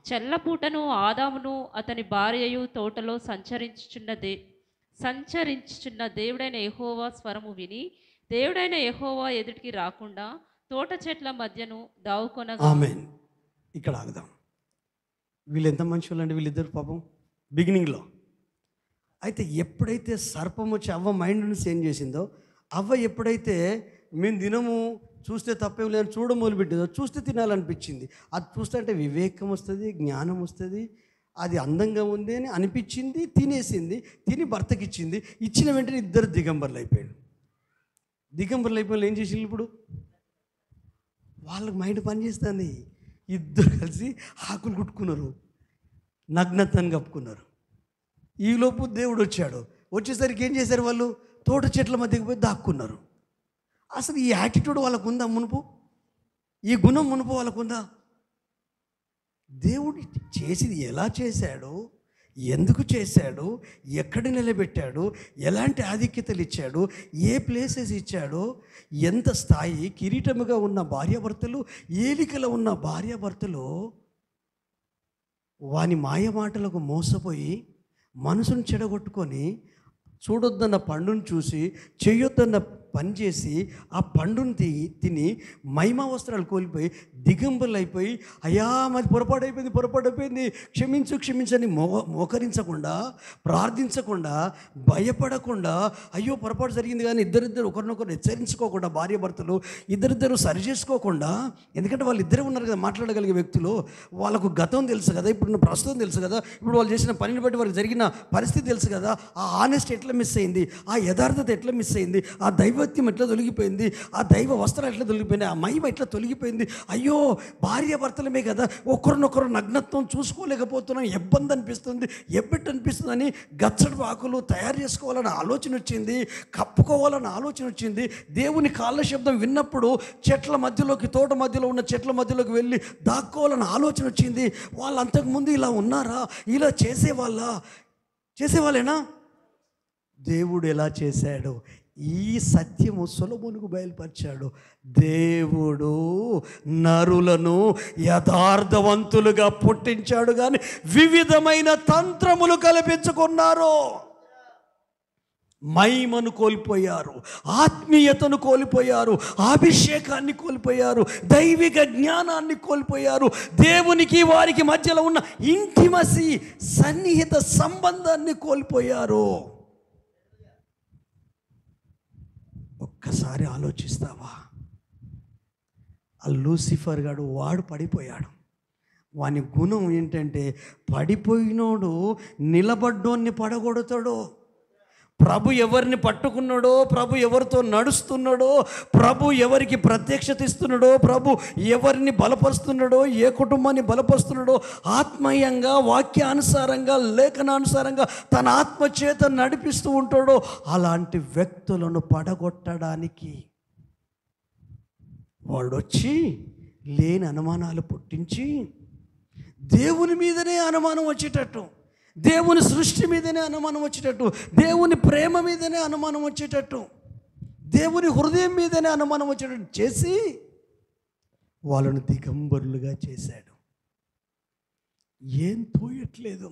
చెల్లపూటను ఆదామును అతని భార్యయు తోటలో సంచరించుచున్న దేవుడైన యెహోవా స్వరము విని దేవుడైన యెహోవా ఎదుటికి రాకుండా తోట చెట్ల మధ్యను దావుకొనగా. ఆమేన్. ఇక్కడ ఆగుదాం. వీళ్ళు ఎంత మనుషులు అండి వీళ్ళిద్దరు పాపం బిగినింగ్లో. అయితే ఎప్పుడైతే సర్పం వచ్చి అవ్వ మైండ్ని చేంజ్ చేసిందో, అవ్వ ఎప్పుడైతే మేము తినము, చూస్తే తప్పేం లేదని చూడ మొదలుపెట్టిందో, చూస్తే తినాలనిపించింది. అది చూస్తే అంటే వివేకం వస్తుంది, జ్ఞానం వస్తుంది, అది అందంగా ఉంది అని అనిపించింది, తినేసింది, తిని భర్తకి ఇచ్చింది. ఇచ్చిన వెంటనే ఇద్దరు దిగంబర్లు అయిపోయాడు. దిగంబర్లు అయిపోయి ఏం చేసింది? ఇప్పుడు వాళ్ళకి మైండ్ పనిచేస్తుంది. ఇద్దరు కలిసి ఆకులు కుట్టుకున్నారు, నగ్నతను కప్పుకున్నారు. ఈలోపు దేవుడు వచ్చాడు. వచ్చేసరికి ఏం చేశారు? వాళ్ళు తోట చెట్ల మధ్యకి పోయి దాక్కున్నారు. అసలు ఈ యాటిట్యూడ్ వాళ్ళకు ఉందా మునుపు? ఈ గుణం మునుపు వాళ్ళకు ఉందా? దేవుడు చేసింది ఎలా చేశాడు, ఎందుకు చేశాడు, ఎక్కడ నిలబెట్టాడు, ఎలాంటి ఆధిక్యతలు ఇచ్చాడు, ఏ ప్లేసెస్ ఇచ్చాడో, ఎంత స్థాయి కిరీటముగా ఉన్న భార్యాభర్తలు, ఏలికలో ఉన్న భార్యాభర్తలు వాని మాయ మాటలకు మోసపోయి మనసును చెడగొట్టుకొని చూడొద్దన్న పండును చూసి, చేయొద్దన్న పనిచేసి ఆ పండుని తిని మహిమా వస్త్రాలు కోల్పోయి దిగంబరులు అయిపోయి, అయ్యా మాది పొరపాటు అయిపోయింది క్షమించని మోకరించకుండా, ప్రార్థించకుండా, భయపడకుండా, అయ్యో పొరపాటు జరిగింది కానీ ఇద్దరిద్దరు ఒకరినొకరు హెచ్చరించుకోకుండా, భార్య భర్తలు ఇద్దరిద్దరు సరి చేసుకోకుండా, ఎందుకంటే వాళ్ళు ఇద్దరే ఉన్నారు కదా మాట్లాడగలిగే వ్యక్తులు, వాళ్ళకు గతం తెలుసు కదా, ఇప్పుడు ప్రస్తుతం తెలుసు కదా, ఇప్పుడు వాళ్ళు చేసిన పనిని బట్టి వారికి జరిగిన పరిస్థితి తెలుసు కదా, ఆ ఆనెస్ట్ ఎట్లా మిస్ అయింది, ఆ యథార్థత ఎట్లా మిస్ అయింది, ఆ దైవత్యం ఎట్లా తొలగిపోయింది, ఆ దైవ వస్త్రాలు ఎట్లా తొలగిపోయింది, ఆ మహిమ ఎట్లా తొలగిపోయింది, అయ్యో భార్య భర్తలమే కదా ఒకరినొకరు నగ్నత్వం చూసుకోలేకపోతున్నాం, ఇబ్బంది అనిపిస్తుంది, ఎబ్బెట్టు అనిపిస్తుందని గచ్చడి వాకులు తయారు చేసుకోవాలని ఆలోచన వచ్చింది, కప్పుకోవాలని ఆలోచన వచ్చింది. దేవుని కాళ్ళ శబ్దం విన్నప్పుడు చెట్ల మధ్యలోకి, తోట మధ్యలో ఉన్న చెట్ల మధ్యలోకి వెళ్ళి దాక్కోవాలని ఆలోచన వచ్చింది. వాళ్ళు అంతకుముందు ఇలా ఉన్నారా, ఇలా చేసేవాళ్ళేనా? దేవుడు ఎలా చేశాడు? ఈ సత్యము సొలొమోనుకు బయలుపరిచాడు. దేవుడు నరులను యథార్థవంతులుగా పుట్టించాడు, కానీ వివిధమైన తంత్రములు కల్పించుకున్నారు. మహిమను కోల్పోయారు, ఆత్మీయతను కోల్పోయారు, అభిషేకాన్ని కోల్పోయారు, దైవిక జ్ఞానాన్ని కోల్పోయారు, దేవునికి వారికి మధ్యలో ఉన్న ఇంటిమసీ సన్నిహిత సంబంధాన్ని కోల్పోయారు. ఒక్కసారి ఆలోచిస్తావా? ఆ లూసిఫర్ గాడు వాడు పడిపోయాడు. వాని గుణం ఏంటంటే పడిపోయినోడు నిలబడ్డోన్ని పడగొడతాడు. ప్రభు ఎవరిని పట్టుకున్నాడో, ప్రభు ఎవరితో నడుస్తున్నాడో, ప్రభు ఎవరికి ప్రత్యక్షత ఇస్తున్నాడో, ప్రభు ఎవరిని బలపరుస్తున్నాడో, ఏ కుటుంబాన్ని బలపరుస్తున్నాడో, ఆత్మీయంగా, వాక్యానుసారంగా, లేఖనానుసారంగా తన ఆత్మచేత నడిపిస్తూ ఉంటాడో, అలాంటి వ్యక్తులను పడగొట్టడానికి వాడొచ్చి లేని అనుమానాలు పుట్టించి దేవుని మీదనే అనుమానం వచ్చేటట్టు, దేవుని సృష్టి మీదనే అనుమానం వచ్చేటట్టు, దేవుని ప్రేమ మీదనే అనుమానం వచ్చేటట్టు, దేవుని హృదయం మీదనే అనుమానం వచ్చేటట్టు చేసి వాళ్ళను దిగంబరులుగా చేశాడు. ఏం తోయట్లేదు,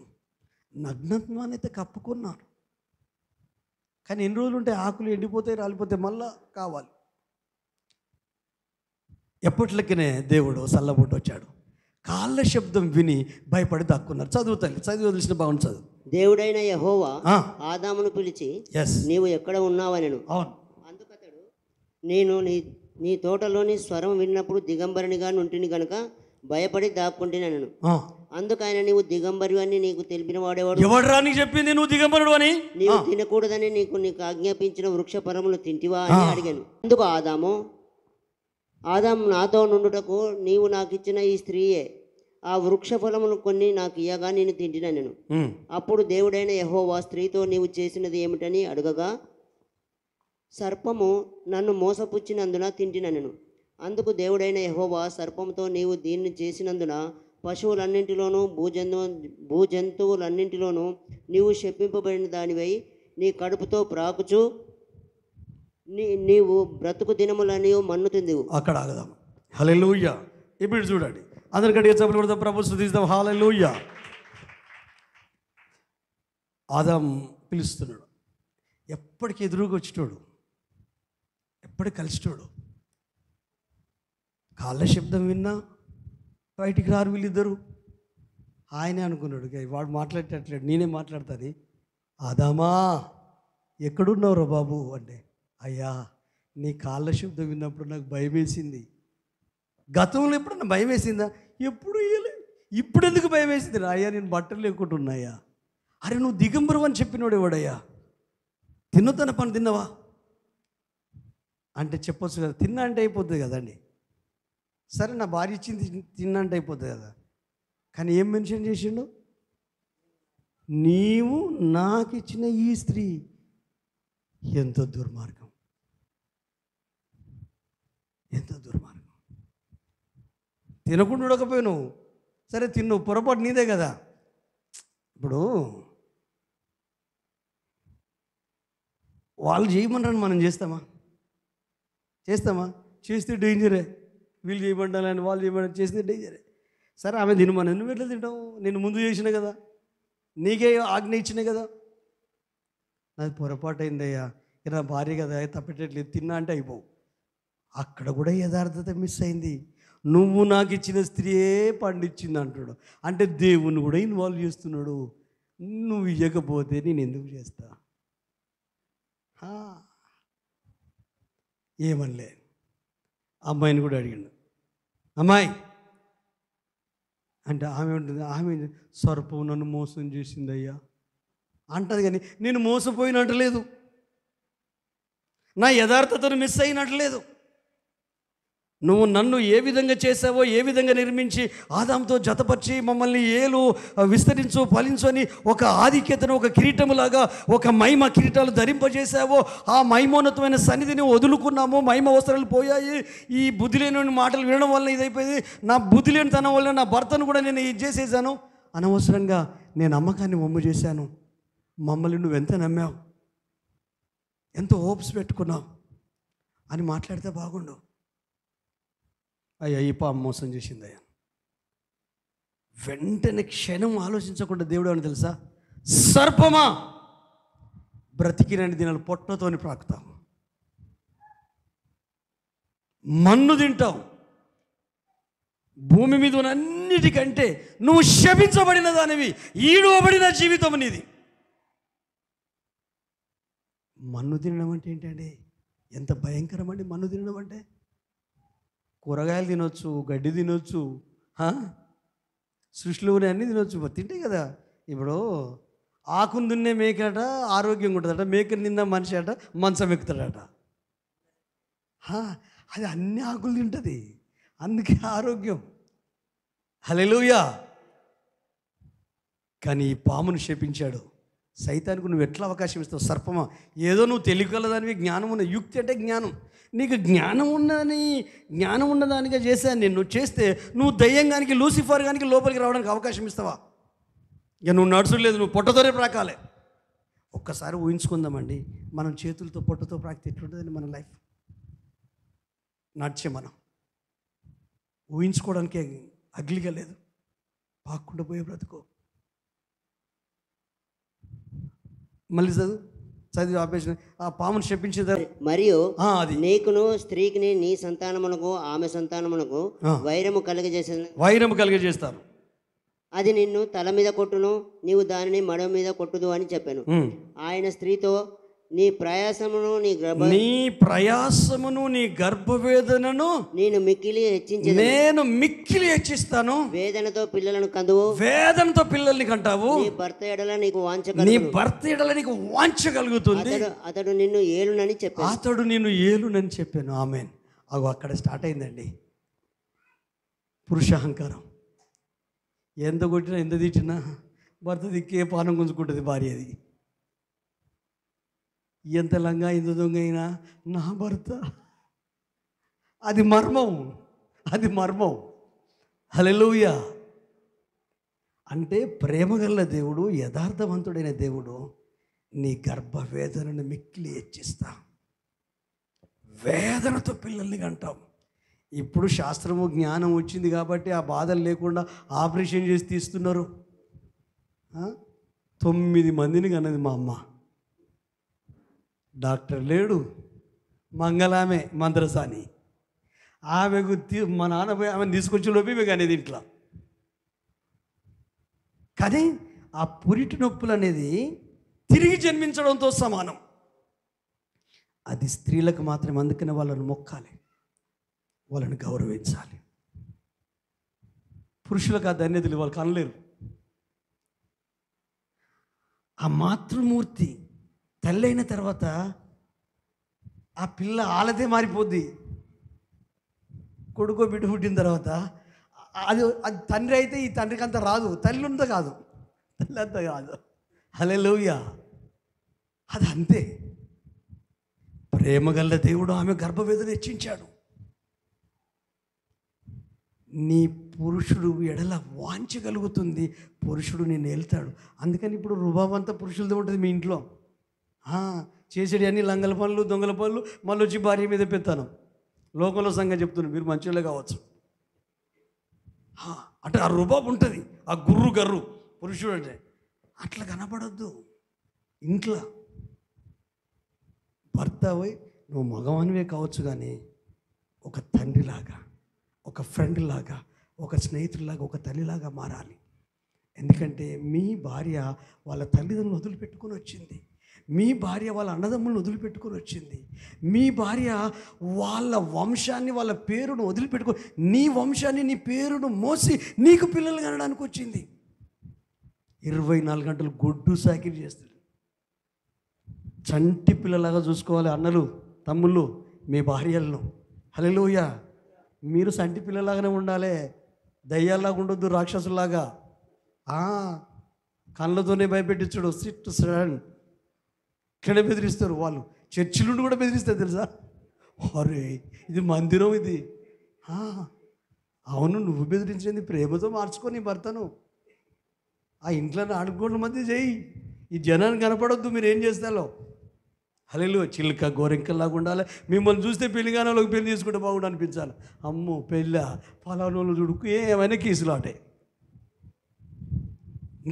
నగ్నత్వాన్ని అయితే కప్పుకున్నారు. కానీ ఎన్ని రోజులు ఉంటే ఆకులు ఎండిపోతాయి, రాలిపోతాయి, మళ్ళా కావాలి. ఎప్పట్లకనే దేవుడు చల్లబొట్టు వచ్చాడు. కాళ్ళ శబ్దం విని భయపడి దాక్కున్నారు. చదువు తల్లి, చదివి వదిలిసిన బాగుంది, చదువు. దేవుడైన యెహోవా ఆదామును పిలిచి, నీవు ఎక్కడ ఉన్నావనెను. అవును. అందుకతడు, నేను నీ తోటలోని స్వరం విన్నప్పుడు దిగంబరినిగా నుంటిని గనుక భయపడి దాక్కుంటున్నాను. అందుకైనా నీవు దిగంబరి అని నీకు తెలిపిన వాడేవాడు ఎవడరా నీకు చెప్పింది నువ్వు దిగంబరుడు అని? నీవు తినకూడదని నీకు ఆజ్ఞాపించిన వృక్ష ఫలములు తింటివా అని అడిగాను. అందుకు ఆదాము నాతో నుండుటకు నీవు నాకు ఇచ్చిన ఈ స్త్రీయే ఆ వృక్ష ఫలమును కొన్ని నాకు ఇయ్యగా నేను తింటినా నేను. అప్పుడు దేవుడైన యెహోవా స్త్రీతో నీవు చేసినది ఏమిటని అడగగా, సర్పము నన్ను మోసపుచ్చినందున తింటినా నేను. అందుకు దేవుడైన యెహోవా సర్పంతో, నీవు దీన్ని చేసినందున పశువులన్నింటిలోనూ భూజంతువులన్నింటిలోనూ నీవు శపింపబడిన దానివై నీ కడుపుతో ప్రాకుచు నీవు బ్రతుకు దినములని మన్ను తిందివు. అక్కడ ఆగదాం. హల్లెలూయా. ఇప్పుడు చూడండి, అందరికంటే చెప్పలు కొడతాం, ప్రభు స్తుతిస్తాం. హల్లెలూయా. ఆదాం పిలుస్తున్నాడు, ఎప్పటికి ఎదురుగా వచ్చేటోడు, ఎప్పటికి కలిసేటోడు. కాళ్ళ శబ్దం విన్నా బయటికి రారు వీళ్ళిద్దరు. ఆయనే అనుకున్నాడు, వాడు మాట్లాడేటట్లేడు, నేనే మాట్లాడతాను. ఆదామా ఎక్కడున్నావురా బాబు అంటే, అయ్యా నీ కాళ్ళ శబ్దం విన్నప్పుడు నాకు భయం వేసింది. గతంలో ఎప్పుడన్నా భయం వేసిందా? ఎప్పుడు ఇప్పుడు ఎందుకు భయం వేసింది? అయ్యా నేను బట్టలు లేకుంటున్నాయా. అరే నువ్వు దిగంబరు అని చెప్పినోడు ఎవడయ్యా? తిన్నతన పని తిన్నావా అంటే చెప్పొచ్చు కదా, తిన్నా అంటే అయిపోతుంది కదండి. సరే నా భార్య ఇచ్చింది తిన్నా అంటే అయిపోతుంది కదా. కానీ ఏం మెన్షన్ చేసిండు? నీవు నాకు ఇచ్చిన ఈ స్త్రీ. ఎంతో దుర్మార్గం, ఎంతో దుర్మార్గం. తినకుండా ఉడకపోయావు, సరే తిన్నావు, పొరపాటు నీదే కదా. ఇప్పుడు వాళ్ళు చేయమన్నారని మనం చేస్తామా? చేస్తే డేంజరే. వీళ్ళు చేయమంటారని వాళ్ళు చేయమని చేస్తే డేంజరే. సరే ఆమె తినమని, నువ్వు ఎట్లా తింటావు? నేను ముందు చేసిన కదా, నీకే ఆజ్ఞ ఇచ్చిన కదా. నాది పొరపాటు అయిందయ్యా, ఇక నా భార్య కదా తప్పేటట్లేదు తిన్నా అంటే అయిపోవు. అక్కడ కూడా యథార్థత మిస్ అయింది. నువ్వు నాకు ఇచ్చిన స్త్రీయే పండించింది అంటాడు. అంటే దేవుని కూడా ఇన్వాల్వ్ చేస్తున్నాడు. నువ్వు ఇవ్వకపోతే నేను ఎందుకు చేస్తా? ఏమనలే. అమ్మాయిని కూడా అడిగాడు, అమ్మాయి అంటే ఆమె ఉంటుంది, ఆమె సర్పం నన్ను మోసం చేసిందయ్యా అంటది. కానీ నేను మోసపోయినట్లేదు, నా యథార్థతను మిస్ అయినట్లేదు. నువ్వు నన్ను ఏ విధంగా చేసావో, ఏ విధంగా నిర్మించి ఆదాంతో జతపరిచి మమ్మల్ని ఏలు విస్తరించు ఫలించు అని ఒక ఆధిక్యతను, ఒక కిరీటములాగా, ఒక మహిమ కిరీటాలు ధరింపజేసావో, ఆ మహిమోన్నతమైన సన్నిధిని వదులుకున్నాము. మహిమ వస్త్రాలు పోయాయి. ఈ బుద్ధి లేని మాటలు వినడం వల్ల ఇదైపోయింది. నా బుద్ధి లేని తనం వల్ల నా భర్తను కూడా నేను ఇది చేసేసాను. అనవసరంగా నేను అమ్మకాన్ని వమ్ము చేశాను. మమ్మల్ని నువ్వెంత నమ్మావు, ఎంత హోప్స్ పెట్టుకున్నావు అని మాట్లాడితే బాగుండు. అయ్యా ఈ పాము మోసం చేసిందయ్యా. వెంటనే క్షణం ఆలోచించకుండా దేవుడు అని తెలుసా, సర్పమా బ్రతికినన్ని దినాలు పొట్టతోని ప్రాకుతావు, మన్ను తింటావు, భూమి మీద ఉన్న అన్నిటికంటే నువ్వు శపించబడిన దానివి, ఈడవబడిన జీవితం నీది. మన్ను తినడం అంటే ఏంటండి? ఎంత భయంకరం అండి మన్ను తినడం అంటే. కూరగాయలు తినొచ్చు, గడ్డి తినొచ్చు, సృష్టిలోనే అన్నీ తినొచ్చు, తింటే కదా. ఇప్పుడు ఆకును తిన్నే మేకట ఆరోగ్యంగా ఉంటుందట, మేకను తిన్న మనిషి అట మంచం ఎక్కుతాడట. అది అన్ని ఆకులు తింటుంది, అందుకే ఆరోగ్యం. హల్లెలూయా. కానీ ఈ పామును శపించాడు. సైతానికి నువ్వు ఎట్లా అవకాశం ఇస్తావు? సర్పమా, ఏదో నువ్వు తెలియగలదానివి, జ్ఞానం ఉన్న, యుక్తి అంటే జ్ఞానం, నీకు జ్ఞానం ఉన్నదానిగా చేశాను నేను. నువ్వు చేస్తే నువ్వు దయ్యంగానికి, లూసిఫర్ గానికి లోపలికి రావడానికి అవకాశం ఇస్తావా? ఇక నువ్వు నడుచులేదు, నువ్వు పొట్టతోనే ప్రాకాలే. ఒక్కసారి ఊహించుకుందామండి, మనం చేతులతో పొట్టతో ప్రాక్తి ఎట్లుంటుందండి మన లైఫ్. నడిచే మనం ఊహించుకోవడానికే అగ్లిగా లేదు, పాక్కుండా పోయే బ్రతుకో. మళ్ళీ చదివి ఆపేసిన ఆ పామును శపించేదా. మరియు అది నీకును స్త్రీకిని నీ సంతానమునకు ఆమె సంతానమునకు వైరము కలిగజేస్తారు. అది నిన్ను తల మీద కొట్టును, నీవు దానిని మడ మీద కొట్టుదు అని చెప్పాను. ఆయన స్త్రీతో, నీ ప్రయాసమును నీ గర్భవేదనను నేను మిక్కిలి హెచ్చిస్తాను. వేదనతో పిల్లలను కందువు, వేదనతో పిల్లల్ని కంటావు. నీ భర్త ఎడల నీకు వాంఛ కలుగుతుంది. అతడు నిన్ను ఏలునని చెప్పాను. ఆమేన్. అక్కడ స్టార్ట్ అయిందండి పురుషాహంకారం. ఎంత కొట్టినా ఎంత తిట్టినా భర్త దిక్కే పానం గుంజుకుంటుంది భార్య. అది ఎంత లంగా ఎంత దొంగ అయినా నా భర్త, అది మర్మం. హల్లెలూయా. అంటే ప్రేమగల దేవుడు, యథార్థవంతుడైన దేవుడు నీ గర్భవేదనను మిక్కిలి హెచ్చిస్తా, వేదనతో పిల్లల్ని కంటాం. ఇప్పుడు శాస్త్రము జ్ఞానం వచ్చింది కాబట్టి ఆ బాధలు లేకుండా ఆపరేషన్ చేసి తీస్తున్నారు. 9 మందిని కన్నది మా అమ్మ. డాక్టర్ లేడు, మంగళామె మంత్రసాని. ఆమెకు మా నాన్న పోయి ఆమెను తీసుకొచ్చి లోపే అనేది ఇంట్లో. కానీ ఆ పురిటి నొప్పులు అనేది తిరిగి జన్మించడంతో సమానం. అది స్త్రీలకు మాత్రమే. అందుకనే వాళ్ళని మొక్కాలి, వాళ్ళని గౌరవించాలి. పురుషులకు ఆ ధన్యతలు వాళ్ళు కనలేరు. ఆ మాతృమూర్తి తల్లి అయిన తర్వాత ఆ పిల్ల ఆలదే మారిపోద్ది. కొడుకో బిడ్డ పుట్టిన తర్వాత అది తండ్రి అయితే ఈ తండ్రికి అంత రాదు, తల్లి అంత కాదు. హల్లెలూయా. అది అంతే. ప్రేమగల దేవుడు ఆమె గర్భవేదన హెచ్చించాడు. నీ పురుషుడు ఎడల వాంఛ కలుగుతుంది, పురుషుడు నేను వెళ్తాడు. అందుకని ఇప్పుడు రుబాబంతా పురుషులతో ఉంటుంది మీ ఇంట్లో. చేసేది అన్ని లంగల పనులు, దొంగల పనులు, మళ్ళీ వచ్చి భార్య మీద పెడతాను. లోకంలో సంగతి చెప్తున్నాను, మీరు మంచిగా కావచ్చు. అంటే ఆ రుబాబు ఉంటుంది, ఆ గర్రు పురుషుడు అంటే అట్లా కనపడద్దు. ఇంట్లో భర్త పోయి నువ్వు మగవానివే కావచ్చు, కానీ ఒక తండ్రిలాగా, ఒక ఫ్రెండ్ లాగా, ఒక స్నేహితుడిలాగా, ఒక తల్లిలాగా మారాలి. ఎందుకంటే మీ భార్య వాళ్ళ తల్లిదండ్రులను వదిలిపెట్టుకొని వచ్చింది. మీ భార్య వాళ్ళ అన్నదమ్ములను వదిలిపెట్టుకొని వచ్చింది. మీ భార్య వాళ్ళ వంశాన్ని, వాళ్ళ పేరును వదిలిపెట్టుకొని నీ వంశాన్ని, నీ పేరును మోసి నీకు పిల్లలు కనడానికి వచ్చింది. 24 గంటలు గొడ్డు సాకిరి చేస్తుంది. చంటి పిల్లలాగా చూసుకోవాలి అన్నలు, తమ్ముళ్ళు, మీ భార్యలను. హల్లెలూయా. మీరు సంటి పిల్లలాగానే ఉండాలి, దయ్యాల్లాగా ఉండొద్దు, రాక్షసులాగా. కళ్ళతోనే భయపెట్టించాడు. సిట్ స్టాండ్ ఇక్కడే బెదిరిస్తారు వాళ్ళు. చర్చిల నుండి కూడా బెదిరిస్తారు తెలుసా. అరే ఇది మందిరం ఇది. అవును, నువ్వు బెదిరించింది ప్రేమతో మార్చుకొని భర్తను ఆ ఇంట్లో ఆడుకోవడం మధ్య చేయి. ఈ జనాన్ని కనపడొద్దు మీరు ఏం చేస్తారో. హల్లెలూయా. చిలుక గోరింకల్లాగా ఉండాలి. మిమ్మల్ని చూస్తే పెళ్లిగానే వాళ్ళకి పెళ్లి చేసుకుంటే బాగుండు అనిపించాలి. అమ్మో పెళ్ళ ఫలానోళ్ళు చుడుకు ఏమైనా కీసులాటే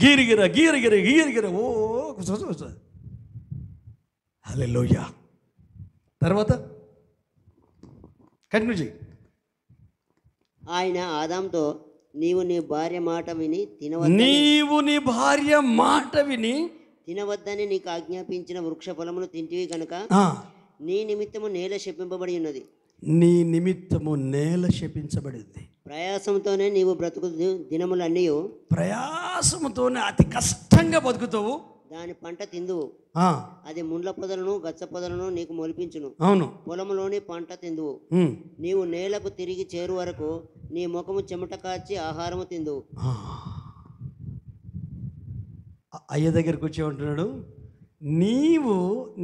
గీరిగిర గీరిగిర గీరిగిర ఓ. హల్లెలూయా. తర్వాత కంటిన్యూ చేయి. ఆయన ఆదాంతో నీవు నీ భార్య మాట విని తినవద్దని నీకు ఆజ్ఞాపించిన వృక్ష ఫలమును తింటివి కనుక నీ నిమిత్తము నేల శపింపబడి ఉన్నది. నీ నిమిత్తము నేల శపించబడింది. ప్రయాసంతోనే నీవు బ్రతుకు దినములన్నీ, ప్రయాసముతోనే అతి కష్టంగా బతుకుతావు. దాని పంట తిందువు. అది ముండ్ల పొదలను గచ్చ పొదలను నీకు మొలిపించును. అవును. పొలములోని పంట తిందువు. నీవు నేలకు తిరిగి చేరు వరకు నీ ముఖము చెమట కాచి ఆహారము తిందువు. అయ్య దగ్గరికి వచ్చి ఉంటున్నాడు, నీవు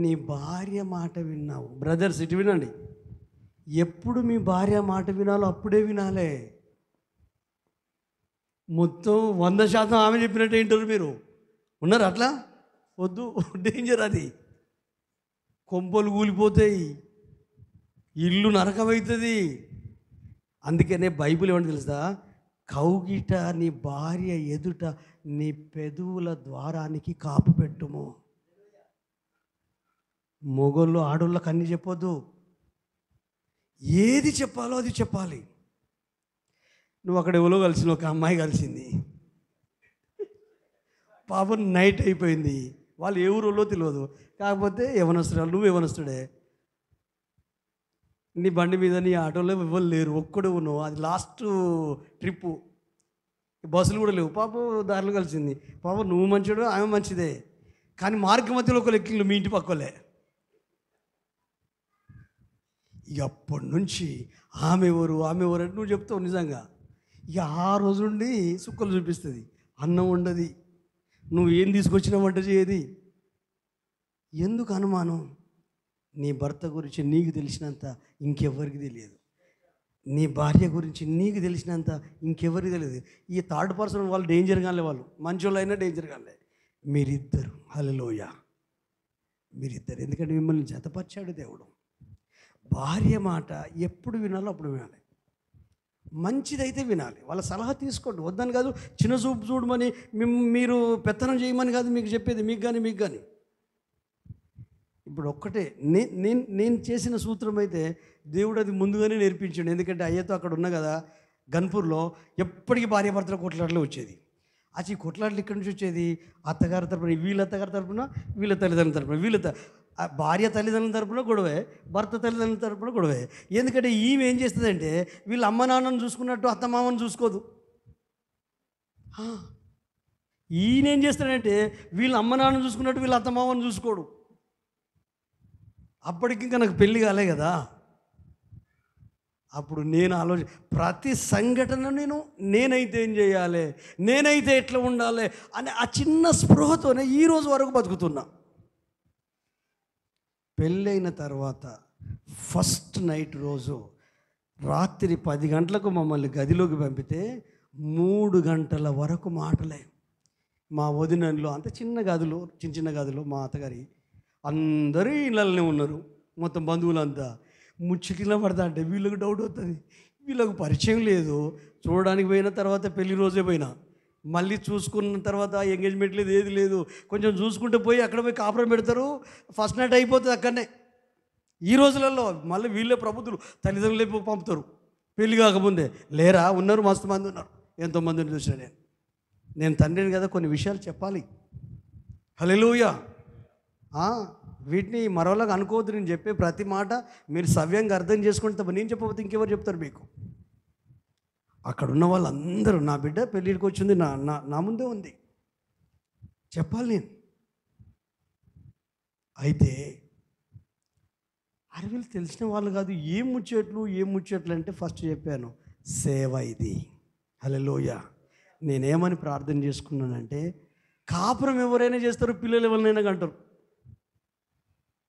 నీ భార్య మాట విన్నావు. బ్రదర్స్ ఇటు వినండి, ఎప్పుడు మీ భార్య మాట వినాలో అప్పుడే వినాలే. మొత్తం 100% ఆమె చెప్పినట్టు ఏంటారు మీరు. ఉన్నారు అట్లా? వద్దు, డేంజర్ అది. కొంపలు కూలిపోతాయి, ఇల్లు నరకమవుతుంది. అందుకనే బైబిల్ ఏమని తెలుసా, కౌగిట నీ భార్య ఎదుట నీ పెదవుల ద్వారానికి కాపు పెట్టుము. మొగోళ్ళు ఆడోళ్ళకి అన్నీ చెప్పొద్దు, ఏది చెప్పాలో అది చెప్పాలి. నువ్వు అక్కడ ఎవరో కలిసిన ఒక అమ్మాయి కలిసింది, పాపం నైట్ అయిపోయింది, వాళ్ళు ఏ ఊరిలో తెలియదు, కాకపోతే యవనస్తురాలు, నువ్వు యవనస్తుడే, నీ బండి మీద నీ ఆటోలో ఎవరు లేరు, ఒక్కడే ఉన్నావు, అది లాస్ట్ ట్రిప్పు, బస్సులు కూడా లేవు, పాపం దారిలో కలిసింది. పాపం నువ్వు మంచిడు, ఆమె మంచిదే, కానీ మార్గ మధ్యలో ఒకరు ఎక్కిళ్ళు మీ ఇంటి పక్కలే. ఇక అప్పటి నుంచి ఆమె ఎవరు అంటే నువ్వు చెప్తావు నిజంగా. ఇక ఆ రోజు నుండి సుక్కలు చూపిస్తుంది, అన్నం ఉండదు, నువ్వు ఏం తీసుకొచ్చినా వంట చేయది. ఎందుకు అనుమానం? నీ భర్త గురించి నీకు తెలిసినంత ఇంకెవరికి తెలియదు, నీ భార్య గురించి నీకు తెలిసినంత ఇంకెవరికి తెలియదు. ఈ థర్డ్ పర్సన్ వాళ్ళు డేంజర్ కాలే, వాళ్ళు మంచోళ్ళు అయినా డేంజర్ కాలే. మీరిద్దరు, హల్లెలూయా, మీరిద్దరు. ఎందుకంటే మిమ్మల్ని జతపరిచాడు దేవుడు. భార్య మాట ఎప్పుడు వినాలో అప్పుడు వినాలి, మంచిదైతే వినాలి, వాళ్ళ సలహా తీసుకోండి, వద్దని కాదు, చిన్న చూపు చూడమని మీరు పెత్తనం చేయమని కాదు మీకు చెప్పేది, మీకు కానీ. ఇప్పుడు ఒక్కటే నేను చేసిన సూత్రం అయితే దేవుడు అది ముందుగానే నేర్పించాడు. ఎందుకంటే అయ్యతో అక్కడ ఉన్నా కదా గన్పూర్లో, ఎప్పటికీ భార్య భర్తల కొట్లాటలే వచ్చేది. ఈ కొట్లాటలు ఇక్కడి నుంచి వచ్చేది అత్తగారి తరపున, వీళ్ళ అత్తగారి తరపున, వీళ్ళ తల్లిదండ్రుల తరపున, భార్య తల్లిదండ్రుల తరపున గొడవే, భర్త తల్లిదండ్రుల తరపున గొడవే. ఎందుకంటే ఈమె ఏం చేస్తుందంటే వీళ్ళ అమ్మ నాన్నను చూసుకున్నట్టు అత్తమామను చూసుకోదు. ఈయన ఏం చేస్తాడంటే వీళ్ళ అమ్మ నాన్నను చూసుకున్నట్టు వీళ్ళ అత్తమామను చూసుకోడు. అప్పటికి ఇంకా నాకు పెళ్ళి కాలే కదా. అప్పుడు నేను ప్రతి సంఘటన నేనైతే ఏం చేయాలి, నేనైతే ఎట్లా ఉండాలి అనే ఆ చిన్న స్పృహతోనే ఈరోజు వరకు బతుకుతున్నా. పెళ్ళైన తర్వాత ఫస్ట్ నైట్ రోజు రాత్రి 10 గంటలకు మమ్మల్ని గదిలోకి పంపితే 3 గంటల వరకు మాటలే. మా వదినలో అంత చిన్న గదులు మా అత్తగారి అందరూ ఇళ్ళనే ఉన్నారు, మొత్తం బంధువులంతా. ముచ్చటిలా పడతా అంటే వీళ్ళకి డౌట్ అవుతుంది, వీళ్ళకు పరిచయం లేదు. చూడడానికి పోయిన తర్వాత పెళ్లి రోజే పోయినా, మళ్ళీ చూసుకున్న తర్వాత ఎంగేజ్మెంట్ లేదు, ఏది లేదు. కొంచెం చూసుకుంటే పోయి అక్కడ పోయి కాపురం పెడతారు, ఫస్ట్ నైట్ అయిపోతుంది అక్కడనే. ఈ రోజులలో మళ్ళీ వీళ్ళే ప్రబుద్ధులు తల్లిదండ్రులే పంపుతారు. పెళ్లి కాకముందే లేరా, ఉన్నారు, మస్తు మంది ఉన్నారు, ఎంతోమందిని చూసిన నేను తండ్రిని కదా, కొన్ని విషయాలు చెప్పాలి. హల్లెలూయా. వీటిని మరోలాగా అనుకోవద్దు. నేను చెప్పే ప్రతి మాట మీరు సవ్యంగా అర్థం చేసుకుంటే నేను చెప్పకపోతే ఇంకెవరు చెప్తారు మీకు? అక్కడ ఉన్న వాళ్ళందరూ నా బిడ్డ పెళ్ళిడికి వచ్చింది, నా ముందే ఉంది, చెప్పాలి నేను. అయితే అరవిలు తెలిసిన వాళ్ళు కాదు. ఏం ముచ్చట్లు అంటే ఫస్ట్ చెప్పాను, సేవ ఇది. హల్లెలూయా. నేనేమని ప్రార్థన చేసుకున్నానంటే, కాపురం ఎవరైనా చేస్తారు, పిల్లలు ఎవరైనా కంటారు,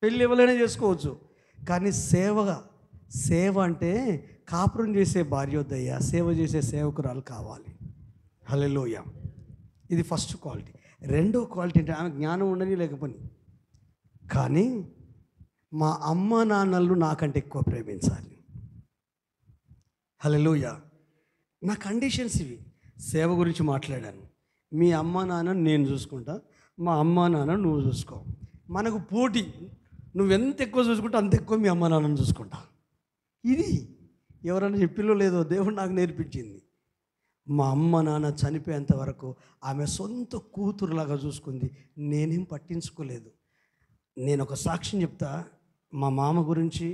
పెళ్ళి ఎవరైనా చేసుకోవచ్చు, కానీ సేవ అంటే కాపురం చేసే భార్య వద్దయ్యా, సేవ చేసే సేవకురాలు కావాలి. హల్లెలూయా. ఇది ఫస్ట్ క్వాలిటీ. రెండో క్వాలిటీ అంటే ఆమె జ్ఞానం ఉండని లేకపోని, కానీ మా అమ్మ నాన్నలు నాకంటే ఎక్కువ ప్రేమించాలి. హల్లెలూయా. నా కండిషన్స్ ఇవి. సేవ గురించి మాట్లాడాను. మీ అమ్మ నాన్న నేను చూసుకుంటా, మా అమ్మ నాన్న నువ్వు చూసుకో. మనకు పోటీ, నువ్వెంత ఎక్కువ చూసుకుంటా అంత ఎక్కువ మీ అమ్మ నాన్నను చూసుకుంటా. ఇది ఎవరైనా చెప్పిలో లేదో దేవుడు నాకు నేర్పించింది. మా అమ్మ నాన్న చనిపోయేంత వరకు ఆమె సొంత కూతురులాగా చూసుకుంది, నేనేం పట్టించుకోలేదు. నేను ఒక సాక్ష్యం చెప్తా, మా మామ గురించి,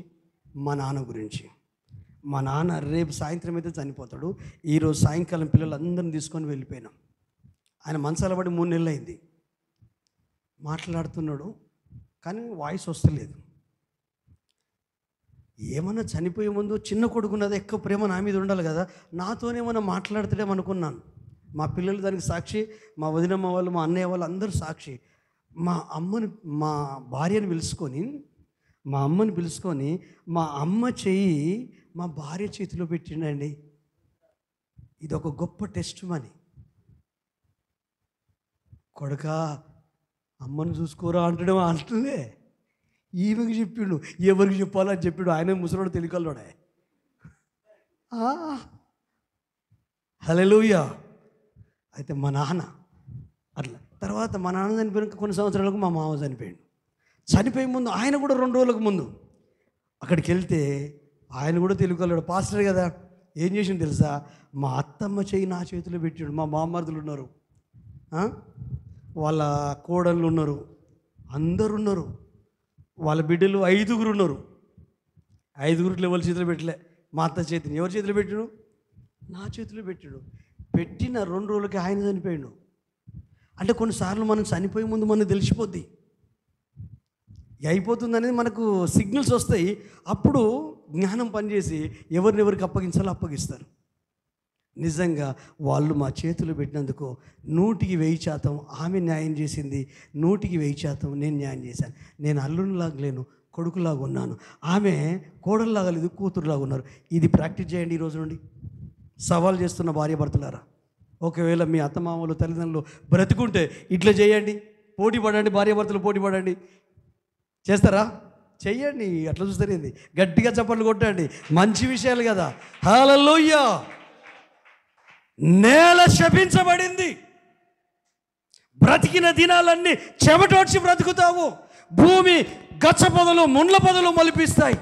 మా నాన్న గురించి. మా నాన్న రేపు సాయంత్రం అయితే చనిపోతాడు. ఈరోజు సాయంకాలం పిల్లలందరిని తీసుకొని వెళ్ళిపోయినాం. ఆయన మంచాల పడి 3 నెలలు అయింది. మాట్లాడుతున్నాడు కానీ వాయిస్ వస్తలేదు. ఏమన్నా చనిపోయే ముందు చిన్న కొడుకున్నది ఎక్కువ ప్రేమ నా మీద ఉండాలి కదా, నాతోనేమన్నా మాట్లాడుతాడేమనుకున్నాను. మా పిల్లలు దానికి సాక్షి, మా వదినమ్మ వాళ్ళు, మా అన్నయ్య వాళ్ళు అందరూ సాక్షి. మా భార్యను పిలుచుకొని, మా అమ్మ చెయ్యి మా భార్య చేతిలో పెట్టిండండి. ఇది ఒక గొప్ప టెస్ట్ మని. కొడుకా అమ్మను చూసుకోరా అంటడం అంటలే, ఈమెకి చెప్పిండు, ఎవరికి చెప్పాలని చెప్పిండు. ఆయన ముసలోడు తెలికల్లోడే. హల్లెలూయా. అయితే మా నాన్న అట్లా. తర్వాత మా నాన్న చనిపోయిన కొన్ని సంవత్సరాలకు మా మామ చనిపోయాడు. చనిపోయే ముందు ఆయన కూడా 2 రోజులకు ముందు అక్కడికి వెళ్తే ఆయన కూడా తెలికల్లోడు, పాస్టర్ కదా. ఏం చేసిండు తెలుసా, మా అత్తమ్మ చెయ్యి నా చేతిలో పెట్టాడు. మా మామర్దులు ఉన్నారు, వాళ్ళ కోడళ్ళు ఉన్నారు, అందరు ఉన్నారు, వాళ్ళ బిడ్డలు 5గురు ఉన్నారు. 5గురు ఎవరి చేతిలో పెట్టలే, మా అత్త చేతిని. ఎవరి చేతిలో పెట్టాడు? నా చేతిలో పెట్టాడు. పెట్టిన 2 రోజులకి ఆయన చనిపోయాడు. అంటే కొన్నిసార్లు మనం చనిపోయే ముందు మనకు తెలిసిపోద్ది, అయిపోతుంది అనేది మనకు సిగ్నల్స్ వస్తాయి. అప్పుడు జ్ఞానం పనిచేసి ఎవరినెవరికి అప్పగించాలో అప్పగిస్తారు. నిజంగా వాళ్ళు మా చేతులు పెట్టినందుకు 100% ఆమె న్యాయం చేసింది, 100% నేను న్యాయం చేశాను. నేను అల్లునిలాగా లేను, కొడుకులాగా ఉన్నాను. ఆమె కోడల్లాగా లేదు, కూతురులాగా ఉన్నారు. ఇది ప్రాక్టీస్ చేయండి ఈ రోజు నుండి. సవాల్ చేస్తున్న భార్యాభర్తలారా, ఒకవేళ మీ అత్తమామలు తల్లిదండ్రులు బ్రతుకుంటే ఇట్లా చేయండి, పోటీ పడండి, భార్యాభర్తలు పోటీ పడండి. చేస్తారా? చెయ్యండి. అట్లా చూస్తారేంది? గట్టిగా చప్పట్లు కొట్టండి. మంచి విషయాలు కదా. హల్లెలూయా. నేల శపించబడింది, బ్రతికిన దినాలన్నీ చెమటోడ్చి బ్రతుకుతావు. భూమి గచ్చ పొదలు, ముండ్ల పొదలు మొలిపిస్తాయి.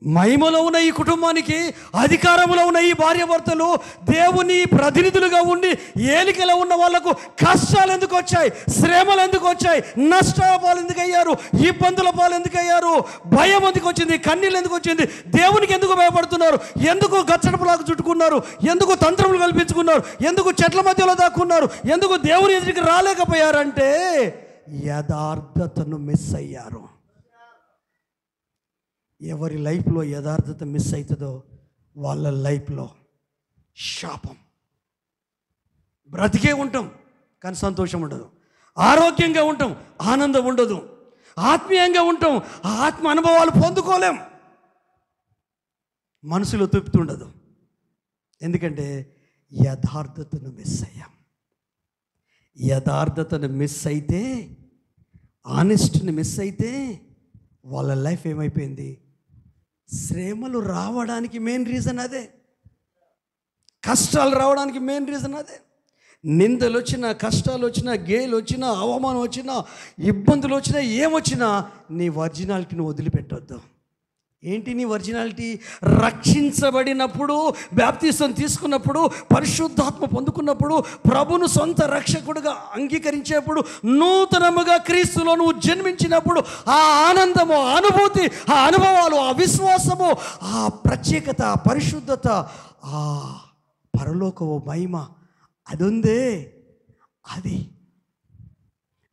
మహిమలో ఉన్న ఈ కుటుంబానికి, అధికారంలో ఉన్న ఈ భార్యాభర్తలు దేవుని ప్రతినిధులుగా ఉండి ఏలికలో ఉన్న వాళ్లకు కష్టాలు ఎందుకు వచ్చాయి, శ్రమలు ఎందుకు వచ్చాయి, నష్టాల పాలు ఎందుకు అయ్యారు, ఇబ్బందుల పాలు ఎందుకు అయ్యారు, భయం ఎందుకు వచ్చింది, కన్నీళ్ళు ఎందుకు వచ్చింది, దేవునికి ఎందుకు భయపడుతున్నారు, ఎందుకు గచ్చటపులాగా చుట్టుకున్నారు, ఎందుకు తంత్రములు కల్పించుకున్నారు, ఎందుకు చెట్ల మధ్యలో దాక్కున్నారు, ఎందుకు దేవుని ఎదుటికి రాలేకపోయారంటే యథార్థతను మిస్ అయ్యారు. ఎవరి లైఫ్లో యథార్థత మిస్ అవుతుందో వాళ్ళ లైఫ్లో శాపం. బ్రతికే ఉంటాం కానీ సంతోషం ఉండదు, ఆరోగ్యంగా ఉంటాం ఆనందం ఉండదు, ఆత్మీయంగా ఉంటాం ఆత్మ అనుభవాలు పొందుకోలేం, మనసులో తృప్తి ఉండదు. ఎందుకంటే యథార్థతను మిస్ అయ్యాం. యథార్థతను మిస్ అయితే, ఆనెస్ట్ని మిస్ అయితే వాళ్ళ లైఫ్ ఏమైపోయింది? శ్రమలు రావడానికి మెయిన్ రీజన్ అదే, కష్టాలు రావడానికి మెయిన్ రీజన్ అదే. నిందలు వచ్చినా, కష్టాలు వచ్చినా, గేలు వచ్చినా, అవమానం వచ్చినా, ఇబ్బందులు వచ్చినా, ఏమొచ్చినా నీ ఒరిజినాలిటీని వదిలిపెట్టొద్దు. ఏంటి నీ ఒరిజినాలిటీ? రక్షించబడినప్పుడు, బాప్తిసం తీసుకున్నప్పుడు, పరిశుద్ధాత్మ పొందుకున్నప్పుడు, ప్రభును సొంత రక్షకుడుగా అంగీకరించేప్పుడు, నూతనముగా క్రీస్తులో నువ్వు జన్మించినప్పుడు ఆ ఆనందము, ఆ అనుభూతి, ఆ అనుభవాలు, ఆ విశ్వాసము, ఆ ప్రత్యేకత, ఆ పరిశుద్ధత, ఆ పరలోకము మహిమ అది ఉందే, అది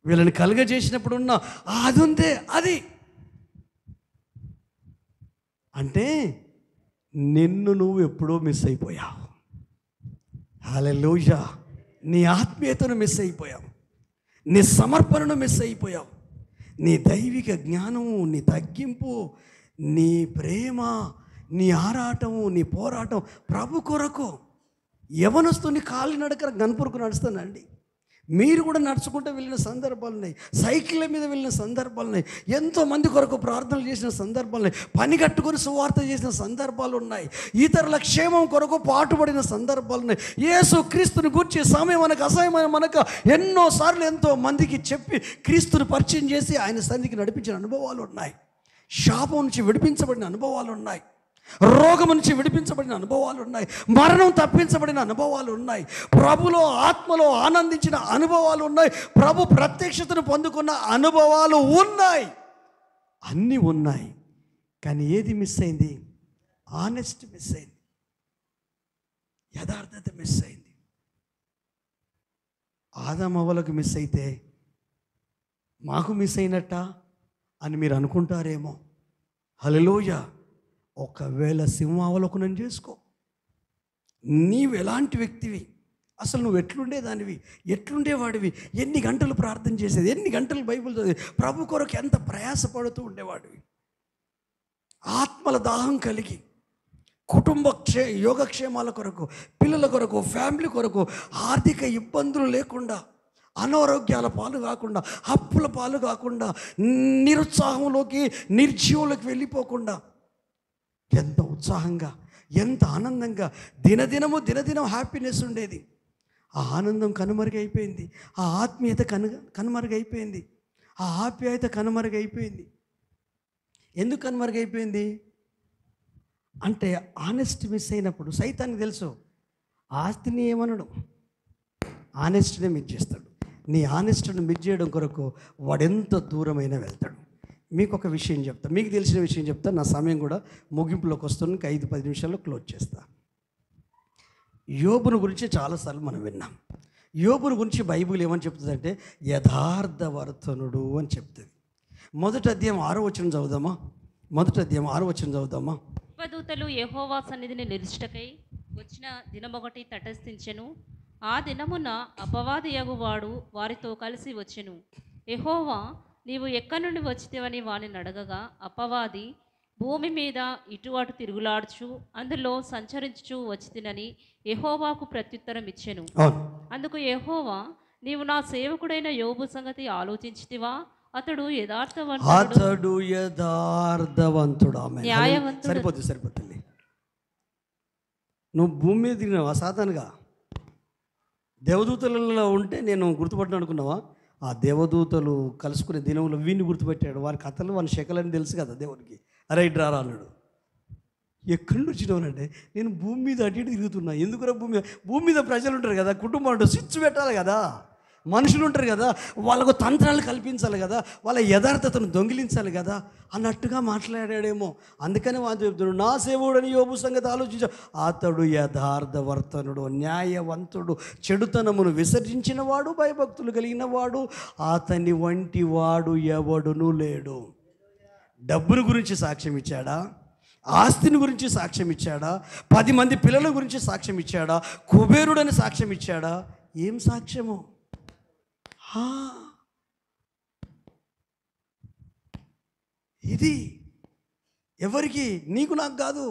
వీళ్ళని కలుగజేసినప్పుడు ఉన్న అది ఉందే, అది అంటే నిన్ను నువ్వు ఎప్పుడో మిస్ అయిపోయావు. హల్లెలూయా. నీ ఆత్మీయతను మిస్ అయిపోయావు, నీ సమర్పణను మిస్ అయిపోయావు, నీ దైవిక జ్ఞానము, నీ తగ్గింపు, నీ ప్రేమ, నీ ఆరాటము, నీ పోరాటం ప్రభు కొరకు. యవనస్తుని కాలినడక గన్పురకు నడుస్తానండి. మీరు కూడా నడుచుకుంటూ వెళ్ళిన సందర్భాలు ఉన్నాయి, సైకిళ్ళ మీద వెళ్ళిన సందర్భాలు ఉన్నాయి, ఎంతోమంది కొరకు ప్రార్థనలు చేసిన సందర్భాలు ఉన్నాయి, పని కట్టుకొని సువార్త చేసిన సందర్భాలు ఉన్నాయి, ఇతరుల క్షేమం కొరకు పాటుపడిన సందర్భాలు ఉన్నాయి. యేసు క్రీస్తుని గురించి సమయం మనకు అసహ్యమైన మనకు ఎన్నోసార్లు ఎంతో మందికి చెప్పి క్రీస్తుని పరిచయం చేసి ఆయన సన్నిధికి నడిపించిన అనుభవాలు ఉన్నాయి. శాపం నుంచి విడిపించబడిన అనుభవాలు ఉన్నాయి, రోగం నుంచి విడిపించబడిన అనుభవాలు ఉన్నాయి, మరణం తప్పించబడిన అనుభవాలు ఉన్నాయి, ప్రభులో ఆత్మలో ఆనందించిన అనుభవాలు ఉన్నాయి, ప్రభు ప్రత్యక్షతను పొందుకున్న అనుభవాలు ఉన్నాయి, అన్నీ ఉన్నాయి. కానీ ఏది మిస్ అయింది? ఆనెస్ట్ మిస్ అయింది, యథార్థత మిస్ అయింది. ఆదామవ్వలకు మిస్ అయితే మాకు మిస్ అయినట్ట అని మీరు అనుకుంటారేమో. హల్లెలూయా. ఒకవేళ సింహావలోకనం చేసుకో, నీవు ఎలాంటి వ్యక్తివి, అసలు నువ్వు ఎట్లుండేదానివి, ఎట్లుండేవాడివి, ఎన్ని గంటలు ప్రార్థన చేసేది, ఎన్ని గంటలు బైబిల్ చదివి, ప్రభు కొరకు ఎంత ప్రయాసపడుతూ ఉండేవాడివి, ఆత్మల దాహం కలిగి, కుటుంబ యోగక్షేమాల కొరకు, పిల్లల కొరకు, ఫ్యామిలీ కొరకు, ఆర్థిక ఇబ్బందులు లేకుండా, అనారోగ్యాల పాలు కాకుండా, అప్పుల పాలు కాకుండా, నిరుత్సాహంలోకి, నిర్జీవులకు వెళ్ళిపోకుండా ఎంత ఉత్సాహంగా, ఎంత ఆనందంగా, దినదినం హ్యాపీనెస్ ఉండేది. ఆ ఆనందం కనుమరుగైపోయింది, ఆ ఆత్మీయత కనుమరుగైపోయింది, ఆ ఆప్యాయత కనుమరుగైపోయింది. ఎందుకు కనుమరుగైపోయింది అంటే ఆనెస్ట్ మిస్ అయినప్పుడు సైతానికి తెలుసు, ఆస్తిని ఏమనడు, ఆనెస్ట్నే మిస్ చేస్తాడు. నీ ఆనెస్ట్ని మిస్ చేయడం కొరకు వాడెంత దూరమైనా వెళ్తాడు. మీకు ఒక విషయం చెప్తా, మీకు తెలిసిన విషయం చెప్తా, నా సమయం కూడా ముగింపులోకి వస్తుంది, 5-10 నిమిషాల్లో క్లోజ్ చేస్తా. యోబును గురించి చాలాసార్లు మనం విన్నాం. యోబును గురించి బైబిల్ ఏమని చెప్తుందంటే యథార్థవర్తనుడు అని చెప్తుంది. మొదటి అధ్యాయం 6వ వచనం చదువుదామా? మొదటి అధ్యాయం 6వ వచనం చదువుదామా? దేవదూతలు యెహోవా సన్నిధిని నిలుచుటకై వచ్చిన దినమొకటి తటస్థించెను. ఆ దినమున అపవాదియగువాడు వారితో కలిసి వచ్చెను. యెహోవా, నీవు ఎక్కడి నుండి వచ్చితివని వానిని అడగగా, అపవాది, భూమి మీద ఇటు అటు తిరుగులాడుచు అందులో సంచరించుచు వచ్చితినని యెహోవాకు ప్రత్యుత్తరం ఇచ్చెను. అందుకు యెహోవా, నీవు నా సేవకుడైన యోబు సంగతి ఆలోచించితివా? అతడు యథార్థవంతుడు, న్యాయవంతుడు. సరిపోతుంది. నువ్వు భూమి మీద తిరిగినావా సాతానుగా? దేవదూతలలో ఉంటే నేను గుర్తుపట్టిన అనుకున్నావా? ఆ దేవదూతలు కలుసుకునే దినంలో వీడిని గుర్తుపెట్టాడు. వారి కథలు, వాని శకలని తెలుసు కదా దేవునికి. అరే ఇటు రారా అన్నాడు. ఎక్కడి నుంచి వచ్చినావునంటే నేను భూమి మీద అటు ఇటు తిరుగుతున్నా. ఎందుకురా భూమి మీద ప్రజలు ఉంటారు కదా, కుటుంబం ఉంటుంది, స్విచ్ పెట్టాలి కదా, మనుషులు ఉంటారు కదా, వాళ్ళకు తంత్రాలు కల్పించాలి కదా, వాళ్ళ యథార్థతను దొంగిలించాలి కదా అన్నట్టుగా మాట్లాడాడేమో. అందుకని వాళ్ళు చెప్తున్నాడు, నా సేవకుడని యోబు సంగతి ఆలోచించా, అతడు యథార్థవర్తనుడు, న్యాయవంతుడు, చెడుతనమును విసర్జించిన వాడు, భయభక్తులు కలిగిన వాడు, అతని వంటి వాడు ఎవడునూ లేడు. డబ్బును గురించి సాక్ష్యం ఇచ్చాడా? ఆస్తిని గురించి సాక్ష్యం ఇచ్చాడా? 10 మంది పిల్లల గురించి సాక్ష్యం ఇచ్చాడా? కుబేరుడని సాక్ష్యం ఇచ్చాడా? ఏం సాక్ష్యము? ఇది ఎవరికి? నీకు నాకు కాదు,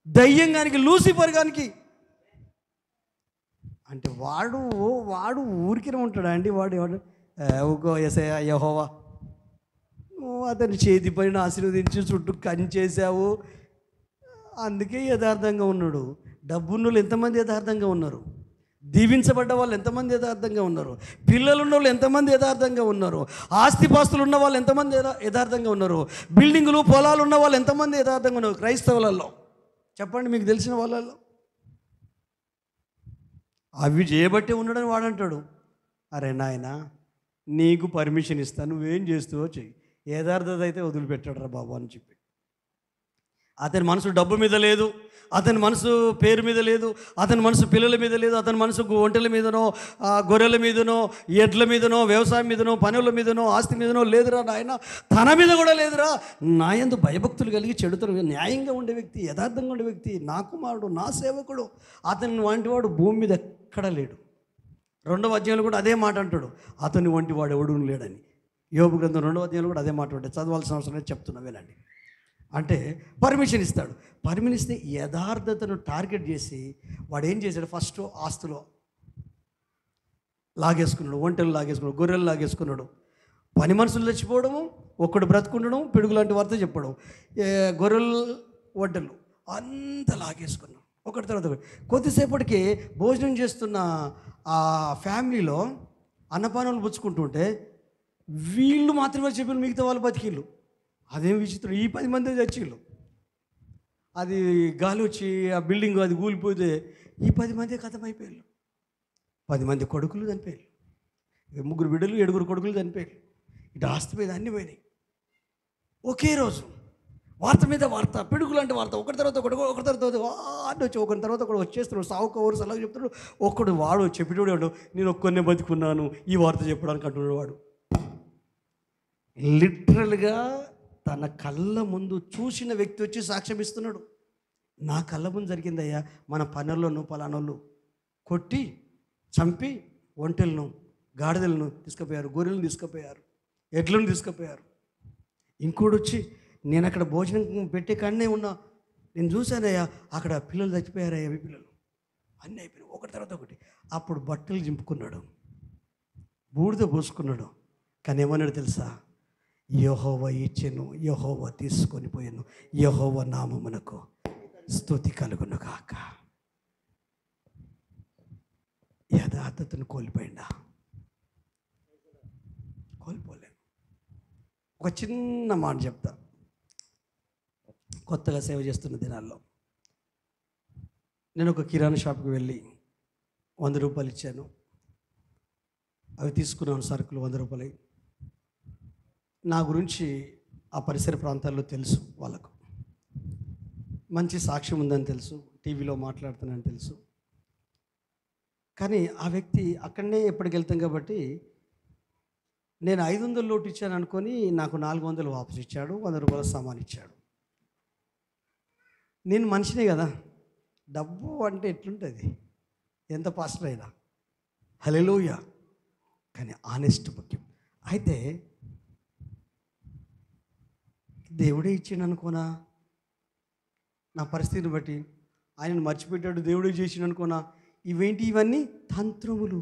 దయ్యంగానికి, లూసిఫర్ గానికి. అంటే వాడు ఊరికినే ఉంటాడా అండి? వాడు యేసయ్యా యెహోవా, అతని చేతి పైన ఆశీర్వదించి చుట్టూ కంచేసావు, అందుకే యథార్థంగా ఉన్నాడు. డబ్బున్నోళ్ళు ఎంతమంది యథార్థంగా ఉన్నారు? దీవించబడ్డ వాళ్ళు ఎంతమంది యథార్థంగా ఉన్నారు? పిల్లలు ఉన్న వాళ్ళు ఎంతమంది యథార్థంగా ఉన్నారు? ఆస్తిపాస్తులు ఉన్న వాళ్ళు ఎంతమంది యథార్థంగా ఉన్నారు? బిల్డింగులు పొలాలు ఉన్న వాళ్ళు ఎంతమంది యథార్థంగా ఉన్నారు క్రైస్తవులలో? చెప్పండి, మీకు తెలిసిన వాళ్ళల్లో. అవి చేయబట్టే ఉన్నాడని వాడంటాడు. అరే నాయనా, నీకు పర్మిషన్ ఇస్తాను, నువ్వేం చేస్తావో చెయ్యి, యథార్థత అయితే వదిలిపెట్టాడు రా బాబు అని చెప్పి. అతని మనసు డబ్బు మీద లేదు, అతని మనసు పేరు మీద లేదు, అతని మనసు పిల్లల మీద లేదు, అతని మనసు ఒంటెల మీదనో గొర్రెల మీదనో ఎడ్ల మీదనో వ్యవసాయం మీదనో పనుల మీదనో ఆస్తి మీదనో లేదురా నాయన, తన మీద కూడా లేదురా. నా యందు భయభక్తులు కలిగి చెడుతను న్యాయంగా ఉండే వ్యక్తి, యథార్థంగా ఉండే వ్యక్తి, నా కుమారుడు, నా సేవకుడు, అతని వంటి వాడు భూమి మీద ఎక్కడా లేడు. 2వ అధ్యాయంలో కూడా అదే మాట అంటాడు, అతని వంటి వాడు ఎవడూ లేడని. యోబు గ్రంథం 2వ అధ్యాయంలో కూడా అదే మాట ఉంటాడు. చదవాల్సిన అవసరం లేదు, చెప్తున్నా వినండి. అంటే పర్మిషన్ ఇస్తాడు. పర్మిషన్ ఇస్తే యథార్థతను టార్గెట్ చేసి వాడు ఏం చేశాడు? ఫస్ట్ ఆస్తులో లాగేసుకున్నాడు, ఒంటెలు లాగేసుకున్నాడు, గొర్రెలు లాగేసుకున్నాడు. పని మనుషులు చచ్చిపోవడము, ఒక్కడు బ్రతుకుండడం, పిడుగు లాంటి వార్త చెప్పడం, గొర్రెలు ఒంటెలు అంత లాగేసుకున్నాడు ఒకటి తర్వాత ఒకటి. కొద్దిసేపటికి భోజనం చేస్తున్న ఆ ఫ్యామిలీలో అన్నపానాలు పుచ్చుకుంటుంటే వీళ్ళు మాత్రమే చెప్పిన, మిగతా వాళ్ళు బతికిళ్ళు. అదేం విచిత్రం, ఈ 10 మంది చచ్చిళ్ళు. అది గాలి వచ్చి ఆ బిల్డింగ్ అది కూలిపోతే ఈ 10 మంది కథమైపోయారు. 10 మంది కొడుకులు చనిపోయారు, 3 బిడ్డలు 7 కొడుకులు చనిపోయారు. ఇటు ఆస్తి మీద అన్నీ పోయినాయి. ఒకే రోజు వార్త మీద వార్త, పిడుగు లాంటి వార్త, ఒకటి తర్వాత ఒకటి తర్వాత అడ్డు వచ్చి ఒకరి తర్వాత ఒకటి వచ్చేస్తున్నాడు. సావుకు ఎవరు సలహా చెప్తున్నాడు. ఒక్కడు వాడు చెప్పేటోడు, నేను ఒక్కరినే బతుకున్నాను ఈ వార్త చెప్పడానికి అంటున్నాడు. వాడు లిటరల్గా తన కళ్ళ ముందు చూసిన వ్యక్తి వచ్చి సాక్ష్యం ఇస్తున్నాడు. నా కళ్ళ ముందు జరిగిందయ్యా, మన పనులను పలానోళ్ళు కొట్టి చంపి ఒంటెలను గాడిదలను తీసుకుపోయారు, గొర్రెలను తీసుకుపోయారు, ఎడ్లను తీసుకుపోయారు. ఇంకోటి వచ్చి, నేను అక్కడ భోజనం పెట్టే కాడనే ఉన్నా, నేను చూశానయ్యా, అక్కడ పిల్లలు చచ్చిపోయారయ్యా, అవి పిల్లలు అన్నీ అయిపోయినాయి ఒకటి తర్వాత ఒకటి. అప్పుడు బట్టలు చింపుకున్నాడు, బూడిద పోసుకున్నాడు. కానీ ఏమన్నాడు తెలుసా? యెహోవా ఇచ్చెను, యెహోవా తీసుకొని పోయాను, యెహోవా నామమునకు స్తుతి కలుగును కాక. యథార్థతను కోల్పోయిందా? కోల్పోలేను. ఒక చిన్న మాట చెప్తా. కొత్తగా సేవ చేస్తున్న దినాల్లో నేను ఒక కిరాణా షాప్కి వెళ్ళి 100 రూపాయలు ఇచ్చాను. అవి తీసుకున్నాను, సరుకులు 100 రూపాయలు. నా గురించి ఆ పరిసర ప్రాంతాల్లో తెలుసు, వాళ్ళకు మంచి సాక్ష్యం ఉందని తెలుసు, టీవీలో మాట్లాడుతున్నానని తెలుసు. కానీ ఆ వ్యక్తి అక్కడనే ఎప్పటికి వెళ్తాం కాబట్టి నేను 500 లోటు ఇచ్చాను అనుకొని నాకు 400 వాపసు ఇచ్చాడు, 100 రూపాయల సామాన్ ఇచ్చాడు. నేను మనిషినే కదా, డబ్బు అంటే ఎట్లుంటుంది, ఎంత పాస్టర్ అయినా. హల్లెలూయా. కానీ ఆనెస్ట్ ముఖ్యం. అయితే దేవుడే ఇచ్చిండు అనుకోనా, నా పరిస్థితిని బట్టి ఆయనను మర్చిపెట్టాడు, దేవుడే చేసిండు అనుకోనా. ఇవేంటి? ఇవన్నీ తంత్రములు,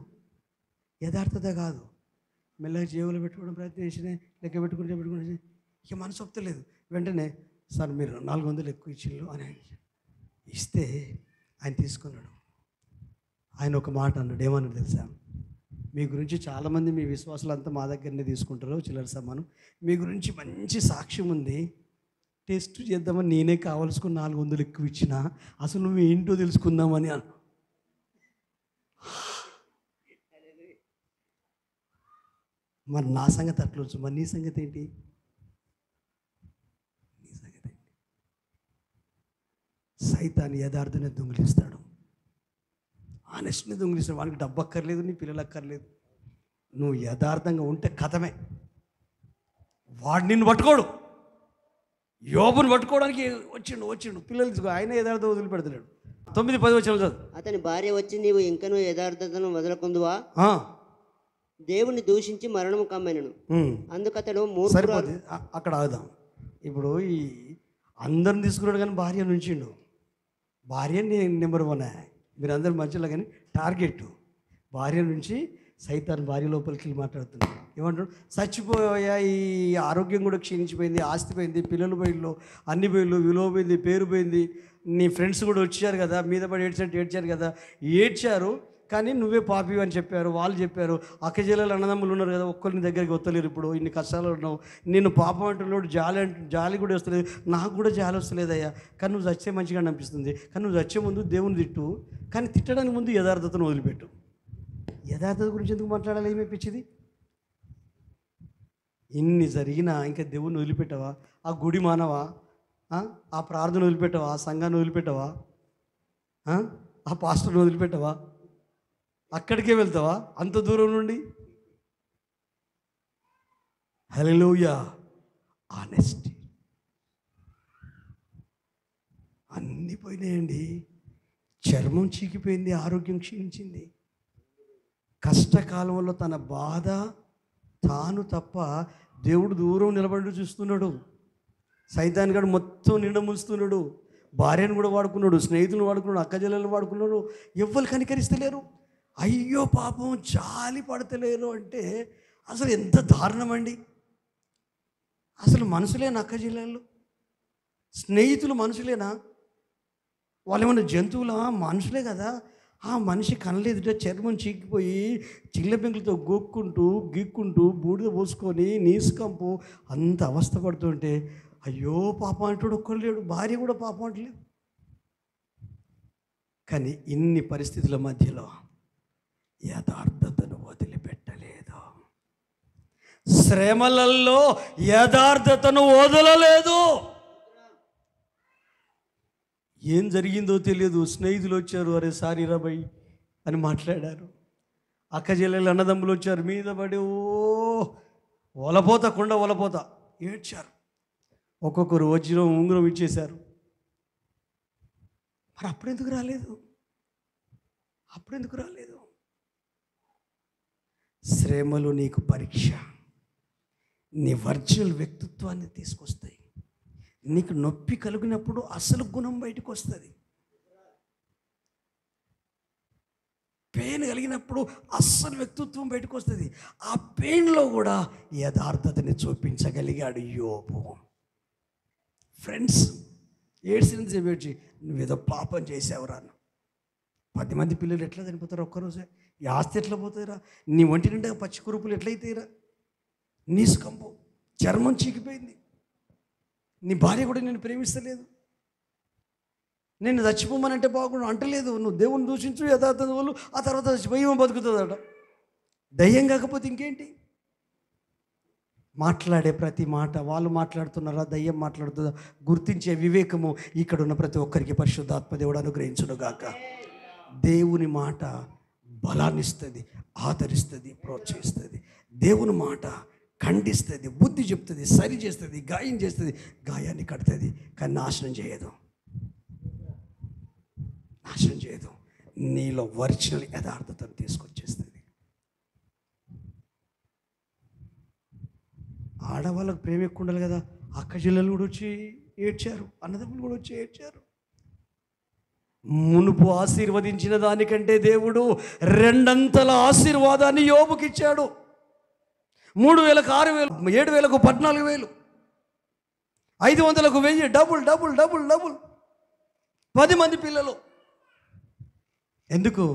యథార్థత కాదు. మెల్లగా జేబులో పెట్టుకోవడం ప్రయత్నం చేసినా, లెక్క పెట్టుకుంటే ఇక మనసు ఒప్పుతలేదు. వెంటనే, సార్ మీరు 400 ఎక్కువ ఇచ్చిళ్ళు అని ఇస్తే ఆయన తీసుకున్నాడు. ఆయన ఒక మాట అన్నాడు, ఏమన్నాడు తెలుసా? మీ గురించి చాలామంది మీ విశ్వాసాలంతా మా దగ్గరనే తీసుకుంటారు, చిల్లర సమానం. మీ గురించి మంచి సాక్ష్యం ఉంది, టెస్ట్ చేద్దామని నేనే కావాల్సుకుని 400 ఎక్కువ ఇచ్చిన, అసలు నువ్వు ఏంటో తెలుసుకుందామని అన్న. మరి నా సంగతి అట్లొచ్చు, మరి నీ సంగతి ఏంటి? నీ సంగతి ఏంటి? సైతాన్ని యథార్థనే దొంగిలిస్తాడు, ఆనెస్ట్ని దొంగిలిస్తాడు. వానికి డబ్బు అక్కర్లేదు, నీ పిల్లలు అక్కర్లేదు. నువ్వు యథార్థంగా ఉంటే కథమే. వాడు నిన్ను పట్టుకోడు, యోబుని పట్టుకోవడానికి వచ్చిండు పిల్లలు, ఆయన యథార్థం వదిలిపెడతలేడు. 9-10 వచనాలు చదువు. అతని భార్య వచ్చి, నీవు ఇంకనూ యథార్థతను వదలకుందువా? దేవుని దూషించి మరణము కమ్మెనను. అందుకతడు సరిపోతుంది, అక్కడ ఆగుదాం. ఇప్పుడు ఈ అందరిని తీసుకున్నాడు కానీ భార్య నుంచిండు. భార్య నెంబర్ 1, మీరందరి మధ్యలో. కానీ టార్గెట్ భార్య నుంచి సైతాన్ భార్య లోపలికి వెళ్ళి మాట్లాడుతున్నాడు. ఏమంటాడు? చచ్చిపోయా, ఈ ఆరోగ్యం కూడా క్షీణించిపోయింది, ఆస్తి పోయింది, పిల్లలు పోయిళ్ళు, అన్ని పోయిళ్ళు, విలువ పోయింది, పేరు పోయింది, నీ ఫ్రెండ్స్ కూడా వచ్చారు కదా, మీద పడి ఏడ్చారు కదా, ఏడ్చారు. కానీ నువ్వే పాపి అని చెప్పారు, వాళ్ళు చెప్పారు. అక్కజేలలు అన్నదమ్ములు ఉన్నారు కదా, ఒక్కరిని దగ్గరికి వస్తలేరు. ఇప్పుడు ఇన్ని కష్టాలు ఉన్నావు, నేను పాపం అంటున్నాడు, జాలి కూడా వస్తలేదు. నాకు కూడా జాలి వస్తలేదయ్యా, కానీ నువ్వు చచ్చే మంచిగా అనిపిస్తుంది. కానీ నువ్వు చచ్చే ముందు దేవుని తిట్టు, కానీ తిట్టడానికి ముందు యథార్థతను వదిలిపెట్టు. యథార్థత గురించి ఎందుకు మాట్లాడాలి? ఏమి పిచ్చిది? ఇన్ని జరిగినా ఇంకా దేవుణ్ణి వదిలిపెట్టవా? ఆ గుడి మానవా? ఆ ప్రార్థన వదిలిపెట్టవా? ఆ సంఘాన్ని వదిలిపెట్టవా? ఆ పాస్టర్ని వదిలిపెట్టవా? అక్కడికే వెళ్తావా అంత దూరం నుండి? హల్లెలూయా. ఆనెస్టీ. అన్నీ పోయినాయండి. చర్మం చీకిపోయింది, ఆరోగ్యం క్షీణించింది. కష్టకాలంలో తన బాధ తాను తప్ప దేవుడు దూరం నిలబడి చూస్తున్నాడు. సైతాన్ గాడు మొత్తం నిండా ముంచుతున్నాడు. భార్యను కూడా వాడుకున్నాడు, స్నేహితులను వాడుకున్నాడు, అక్కజల్లెలను వాడుకున్నాడు. ఎవ్వరు కనికరిస్తలేరు. అయ్యో పాపం జాలి పడతలేరు అంటే అసలు ఎంత దారుణమండి. అసలు మనుషులేనా అక్కజల్లెలు? స్నేహితులు మనుషులేనా? వాళ్ళు ఏమన్నా జంతువులా? మనుషులే కదా. ఆ మనిషి కనలేదుట చర్మం చీకిపోయి చిల్ల పెంకులతో గీక్కుంటూ బూడిద పోసుకొని నీసుకంపు అంత అవస్థ పడుతుంటే అయ్యో పాపం అంటాడు ఒక్కడు లేడు. భార్య కూడా పాపం అంటలేదు. కానీ ఇన్ని పరిస్థితుల మధ్యలో యథార్థతను వదిలిపెట్టలేదు. శ్రమలలో యథార్థతను వదలలేదు. ఏం జరిగిందో తెలియదు. స్నేహితులు వచ్చారు, అరే సారీ రాబాయ్ అని మాట్లాడారు. అక్కజల్లెలు అన్నదమ్ములు వచ్చారు, మీద పడి ఒలపోతా కొండ ఒలపోతా ఏడ్చారు. ఒక్కొక్కరు వజ్రం ఉంగరం ఇచ్చేశారు. మరి అప్పుడెందుకు రాలేదు? శ్రమలు నీకు పరీక్ష, నీ వర్చువల్ వ్యక్తిత్వాన్ని తీసుకొస్తాయి. నీకు నొప్పి కలిగినప్పుడు అసలు గుణం బయటకు వస్తుంది. పెయిన్ కలిగినప్పుడు అస్సలు వ్యక్తిత్వం బయటకు వస్తుంది. ఆ పెయిన్లో కూడా యథార్థతని చూపించగలిగాడు యోబు. ఫ్రెండ్స్, ఏడ్చినంత చెప్పి నువ్వేదో పాపం చేసావురా. 10 మంది పిల్లలు ఎట్లా చనిపోతారు ఒక్కరోజే? ఈ ఆస్తి ఎట్లా పోతాయిరా? నీ ఒంటి నిండా పచ్చి కురుపులు ఎట్లయితాయిరా? నీసుకంపు, చర్మం చీకిపోయింది. నీ భార్య కూడా నేను ప్రేమిస్తలేదు, నేను చచ్చిపోమనంటే బాగుండు అంటలేదు. నువ్వు దేవుని దూషించు, యథార్థత వాళ్ళు, ఆ తర్వాత చచ్చిపోయి బతుకుతుందట. దయ్యం కాకపోతే ఇంకేంటి? మాట్లాడే ప్రతి మాట వాళ్ళు మాట్లాడుతున్నారా, దయ్యం మాట్లాడుతుందా గుర్తించే వివేకము ఇక్కడ ఉన్న ప్రతి ఒక్కరికి పరిశుద్ధాత్మ దేవుడు అనుగ్రహించునుగాక. దేవుని మాట బలాన్నిస్తుంది, ఆదరిస్తుంది, ప్రోత్సహిస్తుంది. దేవుని మాట ఖండిస్తుంది, బుద్ధి చెప్తుంది, సరి చేస్తుంది, గాయం చేస్తుంది, గాయాన్ని కడుతుంది. కానీ నాశనం చేయదు. నీలో ఒరిజినల్ యథార్థతను తీసుకొచ్చేస్తుంది. ఆడవాళ్ళకు ప్రేమ ఎక్కువ ఉండాలి కదా. అక్కచెల్లెలు కూడా వచ్చి ఏడ్చారు, అన్నదమ్ములు కూడా వచ్చి ఏడ్చారు. మునుపు ఆశీర్వదించిన దానికంటే దేవుడు 2 ఆశీర్వాదాన్ని యోబుకి ఇచ్చాడు. 3,000కు 6,000, 7,000కు 14,000, 500కు 1,000, డబుల్. 10 మంది పిల్లలు. ఎందుకు?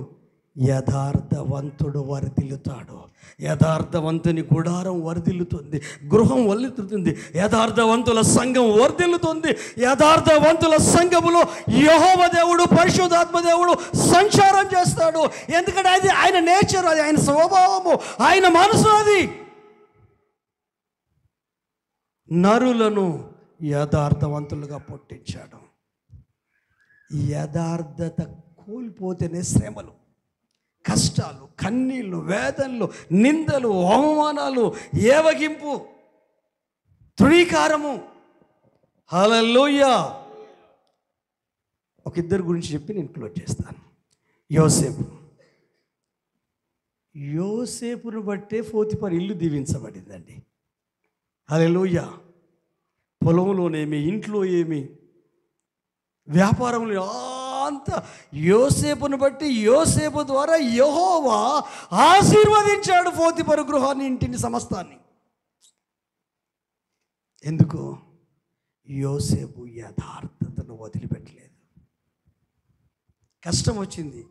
యథార్థవంతుడు వర్ధిల్లుతాడు. యథార్థవంతుని గుడారం వర్ధిల్లుతుంది, గృహం వర్ధిల్లుతుంది, యథార్థవంతుల సంఘం వర్ధిల్లుతుంది. యథార్థవంతుల సంఘములో యెహోవా దేవుడు, పరిశుద్ధాత్మ దేవుడు సంచారం చేస్తాడు. ఎందుకంటే అది ఆయన నేచర్, అది ఆయన స్వభావము, ఆయన మనసు. అది నరులను యథార్థవంతులుగా పుట్టించాడు. యథార్థత కోల్పోతేనే శ్రమలు, కష్టాలు, కన్నీళ్ళు, వేదనలు, నిందలు, అవమానాలు, ఏవగింపు, తృణీకారము. హల్లెలూయా. ఒక ఇద్దరు గురించి చెప్పి నేను క్లోజ్ చేస్తాను. యోసేపును బట్టే పోతిఫర్ ఇల్లు దీవించబడిందండి. హల్లెలూయా. పొలంలోనేమి, ఇంట్లో ఏమి, వ్యాపారంలో అంతా యోసేపును బట్టి, యోసేపు ద్వారా యెహోవా ఆశీర్వదించాడు పోతిఫరు గృహాన్ని, ఇంటిని, సమస్తాన్ని. ఎందుకు? యోసేపు యథార్థతను వదిలిపెట్టలేదు. కష్టం వచ్చింది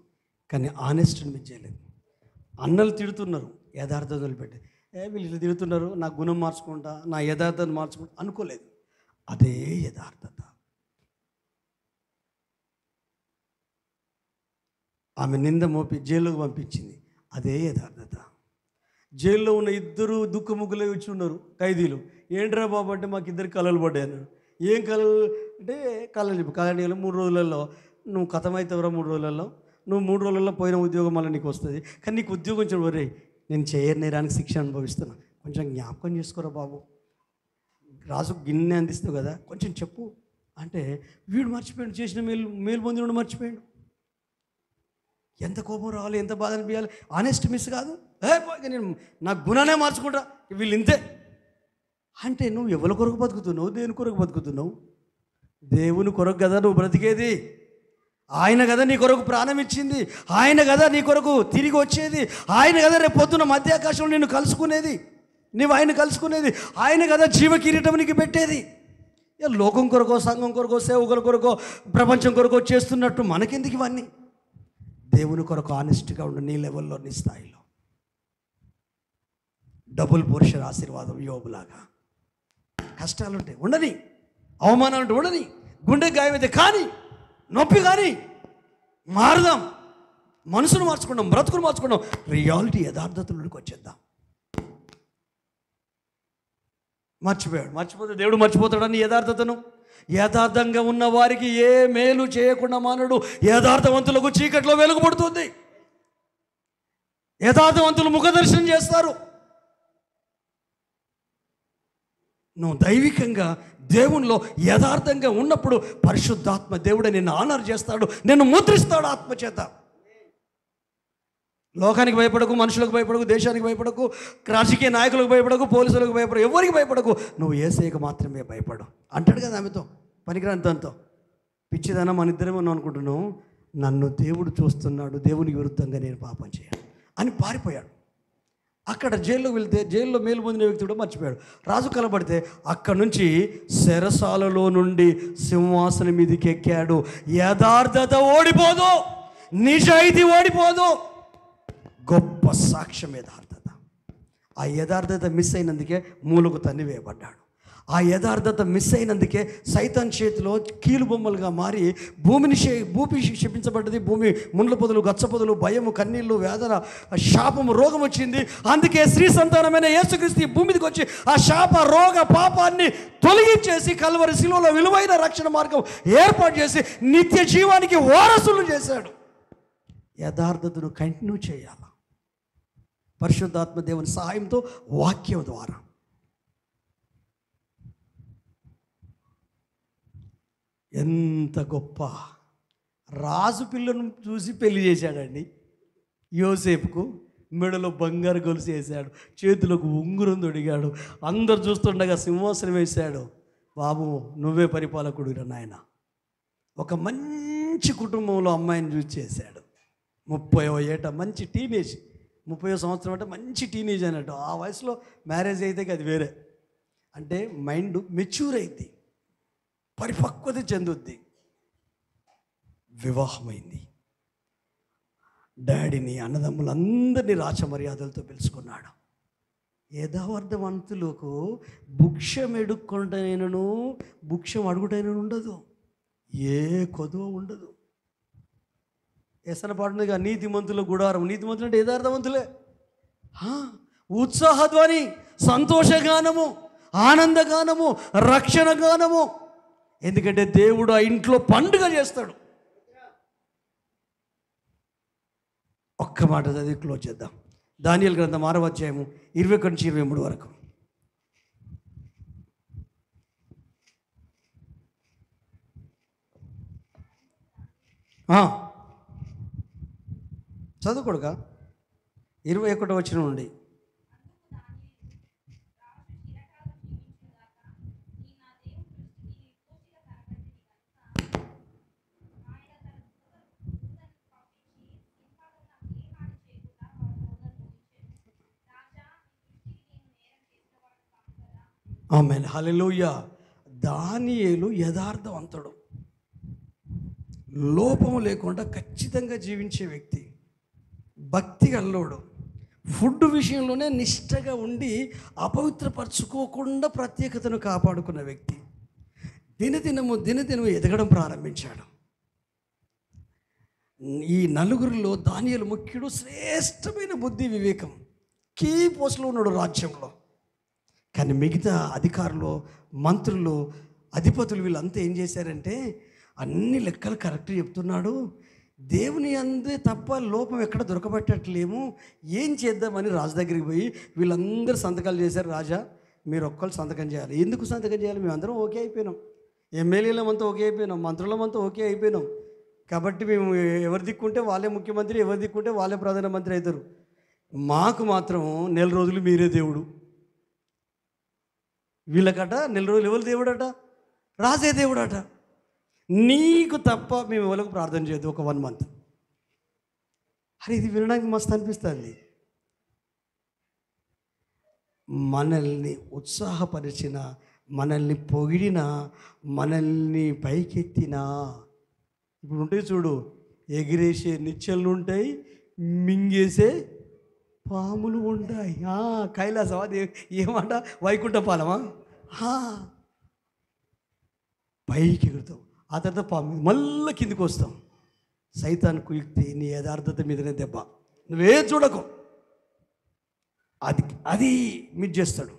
కానీ ఆనెస్ట్ని మిస్ చేయలేదు. అన్నలు తిడుతున్నారు, యథార్థత వదిలిపెట్టి వీళ్ళు ఇట్లా తిడుతున్నారు, నా గుణం మార్చుకుంటా, నా యథార్థతను మార్చుకుంటా అనుకోలేదు. అదే యథార్థత. ఆమె నింద మోపి జైల్లోకి పంపించింది. అదే యథార్థత. జైల్లో ఉన్న ఇద్దరు దుఃఖముగ్గులే వచ్చి ఉన్నారు ఖైదీలు. ఏంట్రా బాబు అంటే మాకు ఇద్దరు కళలు పడ్డాయి అన్నాడు. ఏం కళలు అంటే కళలు చెప్పి కళని 3 రోజులలో నువ్వు కథమవుతావురా, 3 రోజులలో నువ్వు 3 రోజులలో పోయిన ఉద్యోగం మళ్ళీ నీకు వస్తుంది. కానీ నీకు ఉద్యోగం చూడరే, నేను చేయని నేరానికి శిక్ష అనుభవిస్తున్నా, కొంచెం జ్ఞాపకం చేసుకోరా బాబు, రాజు గిన్నె అందిస్తావు కదా కొంచెం చెప్పు అంటే వీడు మర్చిపోయాడు, చేసిన మేలు పొందినోడు మర్చిపోయాడు. ఎంత కోపం రావాలి, ఎంత బాధ అనిపించాలి. ఆనెస్ట్ మిస్ కాదు, నేను నా గుణానే మార్చుకుంటా, వీళ్ళు ఇంతే అంటే నువ్వు ఎవరి కొరకు బతుకుతున్నావు, దేని కొరకు బతుకుతున్నావు? దేవుని కొరకు కదా నువ్వు బ్రతికేది. ఆయన కదా నీ కొరకు ప్రాణం ఇచ్చింది, ఆయన కదా నీ కొరకు తిరిగి వచ్చేది, ఆయన కదా రేపు పొద్దున్న మధ్యాకాశంలో నిన్ను కలుసుకునేది, నువ్వు ఆయన కలుసుకునేది, ఆయన కదా జీవ కిరీటం నీకు పెట్టేది. లోకం కొరకో, సంఘం కొరకో, సేవకుల కొరకో, ప్రపంచం కొరకో చేస్తున్నట్టు మనకెందుకు ఇవన్నీ? దేవుని కొరకు ఆనెస్ట్గా ఉండు, నీ లెవెల్లో, నీ స్థాయిలో. డబుల్ పోర్షన్ ఆశీర్వాదం యోబులాగా. కష్టాలు ఉంటాయి ఉండని, అవమానాలు ఉంటే ఉండని, గుండె గాయమైతే కానీ, నొప్పి కానీ మారుదాం, మనసును మార్చుకుందాం, బ్రతుకును మార్చుకుందాం, రియాలిటీ యథార్థతలోకి వచ్చేద్దాం. మర్చిపోతే దేవుడు మర్చిపోతాడని యథార్థతను. యథార్థంగా ఉన్న వారికి ఏ మేలు చేయకుండా మానడు. యథార్థవంతులకు చీకట్లో వెలుగుపడుతుంది. యథార్థవంతులు ముఖదర్శనం చేస్తారు. నువ్వు దైవికంగా దేవునిలో యథార్థంగా ఉన్నప్పుడు పరిశుద్ధాత్మ దేవుడే నిన్ను ఆనర్ చేస్తాడు, నిన్ను ముద్రిస్తాడు ఆత్మచేత. లోకానికి భయపడకు, మనుషులకు భయపడకు, దేశానికి భయపడకు, రాజకీయ నాయకులకు భయపడకు, పోలీసులకు భయపడకు, ఎవరికి భయపడకు, నువ్వు యేసయ్యకు మాత్రమే భయపడు అంటాడు కదా ఆమెతో, పనికిరాని దాంతో. పిచ్చిదనం మన ఇద్దరేమో అనుకుంటున్నావు, నన్ను దేవుడు చూస్తున్నాడు, దేవునికి విరుద్ధంగా నేను పాపం చేయను అని పారిపోయాడు. అక్కడ జైల్లోకి వెళ్తే జైల్లో మేలు పొందిన వ్యక్తి కూడా మర్చిపోయాడు. రాజు కలబడితే అక్కడి నుంచి చెరసాలలో నుండి సింహాసనం మీదకి ఎక్కాడు. యథార్థత ఓడిపోదు, నిజాయితీ ఓడిపోదు. గొప్ప సాక్ష్యం యథార్థత. ఆ యథార్థత మిస్ అయినందుకే మూలకు తన్నివేయబడ్డాడు. ఆ యథార్థత మిస్ అయినందుకే సైతాన్ చేతిలో కీలు బొమ్మలుగా మారి భూమి శపించబడ్డది. భూమి ముండ్ల పొదలు, గచ్చ పొదలు, భయము, కన్నీళ్ళు, వేదన, శాపము, రోగం వచ్చింది. అందుకే స్త్రీ సంతానమైన యేసుక్రీస్తు భూమి మీదకి వచ్చి ఆ శాప, రోగ, పాపాన్ని తొలగించేసి కల్వరి శిలువలో విలువైన రక్షణ మార్గం ఏర్పాటు చేసి నిత్య జీవానికి వారసులు చేశాడు. యథార్థతను కంటిన్యూ చేయాలి పరిశుద్ధాత్మ దేవుని సహాయంతో, వాక్యం ద్వారా. ఎంత గొప్ప రాజు పిల్లను చూసి పెళ్లి చేశాడండి. యోసేపుకు మెడలో బంగారు గొలుసు వేశాడు, చేతులకు ఉంగురం తొడిగాడు, అందరు చూస్తుండగా సింహాసనం వేశాడు. బాబు నువ్వే పరిపాలకుడు నాయన. ఒక మంచి కుటుంబంలో అమ్మాయిని చూసి చేశాడు. 30వ ఏట మంచి టీనేజ్, 30వ సంవత్సరం అంటే మంచి టీనేజ్ అన్నట్టు. ఆ వయసులో మ్యారేజ్ అయితే అది వేరే, అంటే మైండ్ మెచ్యూర్ అయింది, పరిపక్వత చెందుద్ది. వివాహమైంది. డాడీని, అన్నదమ్ములందరినీ రాచ మర్యాదలతో పిలుచుకున్నాడు. యథార్థవంతులకు భుక్షం ఎడుక్కుంటైనను భుక్షం అడుగుటైన ఉండదు, ఏ కొదువ ఉండదు. ఎసన పాడుగా నీతిమంతుల గుడారం. నీతిమంతులు అంటే యథార్థవంతులే. ఉత్సాహధ్వని, సంతోషగానము, ఆనందగానము, రక్షణ గానము. ఎందుకంటే దేవుడు ఆ ఇంట్లో పండుగ చేస్తాడు. ఒక్క మాట చదివి క్లోజ్ చేద్దాం. దానియేలు గ్రంథం 6వ అధ్యాయము 21 నుంచి 23 వరకు. చదువుకోడుగా 21వ వచనం నుండి. ఆమేన్, హల్లెలూయా. దానియేలు యథార్థవంతుడు, లోపం లేకుండా ఖచ్చితంగా జీవించే వ్యక్తి. భక్తి గల్లోడు, ఫుడ్ విషయంలోనే నిష్టగా ఉండి అపవిత్రపరచుకోకుండా ప్రత్యేకతను కాపాడుకున్న వ్యక్తి దినదినము ఎదగడం ప్రారంభించాడు. ఈ నలుగురిలో దానియేలు ముఖ్యుడు, శ్రేష్టమైన బుద్ధి వివేకం, కీ పోస్ట్లో ఉన్నాడు రాజ్యంలో. కానీ మిగతా అధికారులు, మంత్రులు, అధిపతులు వీళ్ళంతా ఏం చేశారంటే అన్ని లెక్కలు కరెక్ట్ చెప్తున్నాడు, దేవుని అందే తప్ప లోపం ఎక్కడ దొరకబట్టట్లేము, ఏం చేద్దామని రాజు దగ్గరికి పోయి వీళ్ళందరూ సంతకాలు చేశారు. రాజా మీరు ఒక్కళ్ళు సంతకం చేయాలి. ఎందుకు సంతకం చేయాలి? మేము అందరం ఓకే అయిపోయినాం, ఎమ్మెల్యేలమంతా ఓకే అయిపోయినాం, మంత్రులమంతా ఓకే అయిపోయినాం, కాబట్టి మేము ఎవరు దిక్కుంటే వాళ్ళే ముఖ్యమంత్రి, ఎవరు దిక్కుంటే వాళ్ళే ప్రధానమంత్రి అవుతారు, మాకు మాత్రం నెల రోజులు మీరే దేవుడు. వీళ్ళకట నెల రోజులు ఎవరు దేవుడట? రాజే దేవుడట. నీకు తప్ప మేము ఎవరికి ప్రార్థన చేయదు ఒక 1 month. అరే ఇది వినడానికి మస్తు అనిపిస్తుంది. మనల్ని ఉత్సాహపరిచిన, మనల్ని పొగిడిన, మనల్ని పైకెత్తిన, ఇప్పుడు ఉంటాయి చూడు, ఎగిరేసే నిచ్చెలు ఉంటాయి, మింగేసే పాములు ఉంటాయి. కైలాసమా? ఏమాట? వైకుంఠపాలమా? పైకి ఎగురుతాం, ఆ తర్వాత పాము మళ్ళీ కిందికి వస్తాం. సైతాన్ కుయుక్తి నీ యథార్థత మీదనే దెబ్బ, నువ్వే చూడకు, అది మిస్ చేస్తాడు.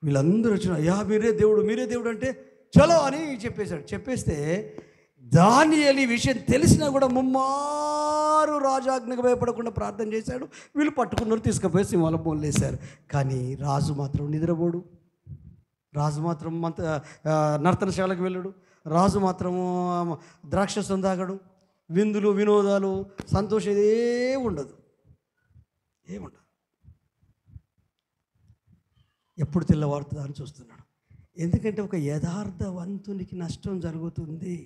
వీళ్ళందరూ వచ్చిన అయ్యా మీరే దేవుడు అంటే చలో అని చెప్పేశాడు. చెప్పేస్తే దానియేలు ఈ విషయం తెలిసినా కూడా ముమ్మారు రాజాజ్ఞకు భయపడకుండా ప్రార్థన చేశాడు. వీళ్ళు పట్టుకున్నారు, తీసుకుపోయి సింహాల బోన్లు వేశారు. కానీ రాజు మాత్రం నిద్రపోడు, రాజు మాత్రం నర్తనశాలకు వెళ్ళడు, రాజు మాత్రము ద్రాక్షసం తాగడు, విందులు వినోదాలు సంతోషం ఏముండదు. ఎప్పుడు తెల్లవారుతుందా అని చూస్తున్నాడు. ఎందుకంటే ఒక యథార్థవంతునికి నష్టం జరుగుతుంది.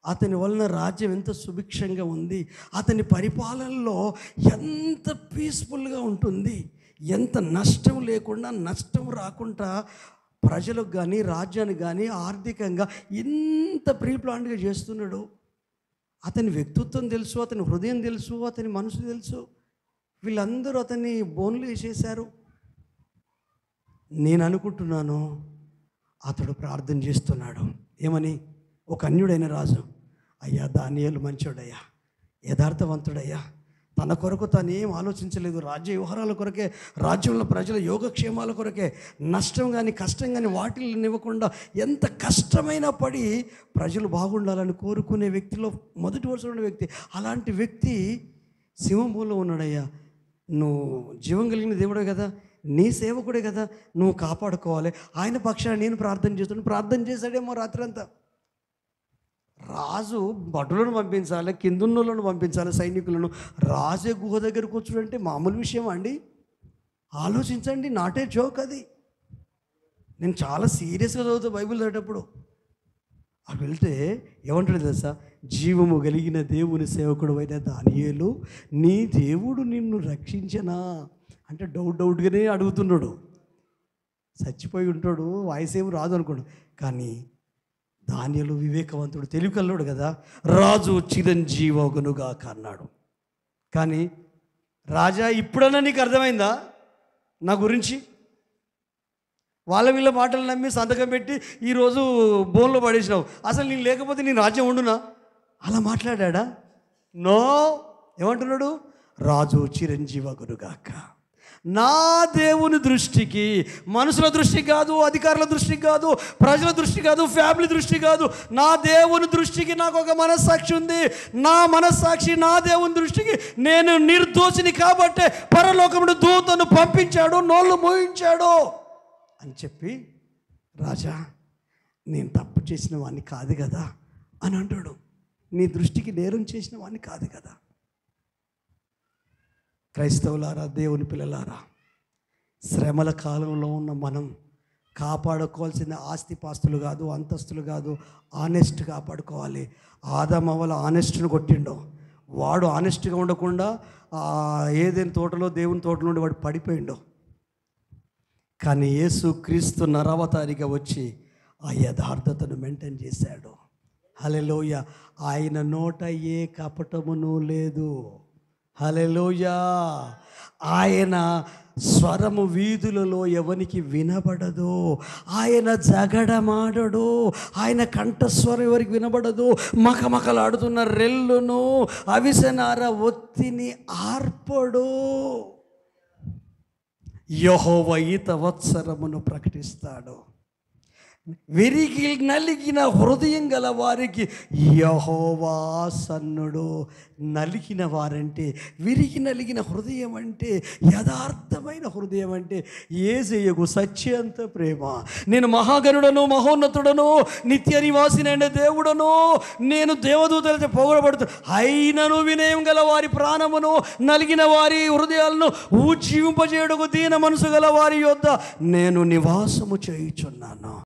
అతని వలన రాజ్యం ఎంత సుభిక్షంగా ఉంది, అతని పరిపాలనలో ఎంత పీస్ఫుల్గా ఉంటుంది, ఎంత నష్టం లేకుండా, నష్టం రాకుండా ప్రజలకు కానీ రాజ్యానికి కానీ ఆర్థికంగా ఎంత ప్రీప్లాన్డ్గా చేస్తున్నాడు. అతని వ్యక్తిత్వం తెలుసు, అతని హృదయం తెలుసు, అతని మనసు తెలుసు. వీళ్ళందరూ అతన్ని బోన్లు వేసేశారు. నేను అనుకుంటున్నాను అతడు ప్రార్థన చేస్తున్నాడు. ఏమని? ఒక అన్యుడైన రాజు, అయ్యా దానియేలు మంచోడయ్యా, యథార్థవంతుడయ్యా, తన కొరకు తాను ఏం ఆలోచించలేదు, రాజ్య వ్యవహారాల కొరకే, రాజ్యంలో ప్రజల యోగక్షేమాల కొరకే, నష్టం కానీ కష్టం కానీ వాటిని ఇవ్వకుండా ఎంత కష్టమైనా పడి ప్రజలు బాగుండాలని కోరుకునే వ్యక్తిలో మొదటి వరుసలో ఉన్న వ్యక్తి. అలాంటి వ్యక్తి సింహంలో ఉన్నాడయ్యా, నువ్వు జీవం కలిగిన దేవుడే కదా, నీ సేవకుడే కదా, నువ్వు కాపాడుకోవాలి, ఆయన పక్షాన్ని నేను ప్రార్థన చేస్తున్నాను. ప్రార్థన చేశాడేమో రాత్రంతా. రాజు భటులను పంపించాలి, కిందున్నోళ్ళను పంపించాలి, సైనికులను. రాజే గుహ దగ్గర కూర్చుంటే మామూలు విషయం అండి? ఆలోచించండి, నాటే జోక్ అది. నేను చాలా సీరియస్గా చదువుతా బైబిల్ చదివేటప్పుడు. అక్కడ వెళ్తే ఏమంటాడు తెలుసా? జీవము కలిగిన దేవుని సేవకుడు అయిన దానియేలు, నీ దేవుడు నిన్ను రక్షించనా అంటే డౌట్గానే అడుగుతున్నాడు. చచ్చిపోయి ఉంటాడు, వాయిస్ ఏమి రాదు అనుకోడు. కానీ దానియేలు వివేకవంతుడు, తెలివికల్లోడు కదా. రాజు చిరంజీవగునుగా అన్నాడు. కానీ రాజా ఇప్పుడన్నా నీకు అర్థమైందా నా గురించి? వీళ్ళ మాటలు నమ్మి సంతకం పెట్టి ఈరోజు బోన్లో పడేసినావు, అసలు నేను లేకపోతే నీ రాజ్యం ఉండునా? అలా మాట్లాడా? నో. ఏమంటున్నాడు? రాజు చిరంజీవగునుగాక. నా దేవుని దృష్టికి, మనుషుల దృష్టికి కాదు, అధికారుల దృష్టికి కాదు, ప్రజల దృష్టి కాదు, ఫ్యామిలీ దృష్టి కాదు, నా దేవుని దృష్టికి నాకు ఒక మనస్సాక్షి ఉంది. నా మనస్సాక్షి నా దేవుని దృష్టికి నేను నిర్దోషిని కాబట్టే పరలోకముడు దూతను పంపించాడు, నోళ్ళు మోయించాడు అని చెప్పి, రాజా నేను తప్పు చేసిన వాడిని కాదు కదా అని అంటాడు. నీ దృష్టికి నేరం చేసిన వాడిని కాదు కదా. క్రైస్తవులారా, దేవుని పిల్లలారా, శ్రమల కాలంలో ఉన్న మనం కాపాడుకోవాల్సిన ఆస్తిపాస్తులు కాదు, అంతస్తులు కాదు, ఆనెస్ట్ కాపాడుకోవాలి. ఆదామవ్వల ఆనెస్ట్ను కొట్టిండో, వాడు ఆనెస్ట్గా ఉండకుండా ఏదైనా తోటలో, దేవుని తోటలో ఉండి వాడు పడిపోయిండో. కానీ యేసు క్రీస్తు నరవతారిగా వచ్చి ఆ యథార్థతను మెయింటైన్ చేశాడు. హల్లెలూయా. ఆయన నోట ఏ కపటమును లేదు. హల్లెలూయా. ఆయన స్వరము వీధులలో ఎవనికి వినబడదు, ఆయన జగడమాడడు, ఆయన కంఠస్వరం ఎవరికి వినబడదు. మకమకలాడుతున్న రెల్లును అవిసెనార ఒత్తిని ఆర్పడు. యెహోవా ఈతవత్సరమును ప్రకటిస్తాడు. విరిగి నలిగిన హృదయం గల వారికి యెహోవా సన్నుడు. నలిగిన వారంటే, విరిగి నలిగిన హృదయం అంటే, యథార్థమైన హృదయం అంటే యేసయ్యకు సత్యంత ప్రేమ. నేను మహాగణుడను, మహోన్నతుడను, నిత్య నివాసినైన దేవుడను, నేను దేవదూతలతో పొగడబడుతూ అయినను వినయం గల వారి ప్రాణమును, నలిగిన వారి హృదయాలను ఉజ్జీవింపజేయుటకు దీన మనసు గల వారి యొద్ద నేను నివాసము చేయుచున్నాను.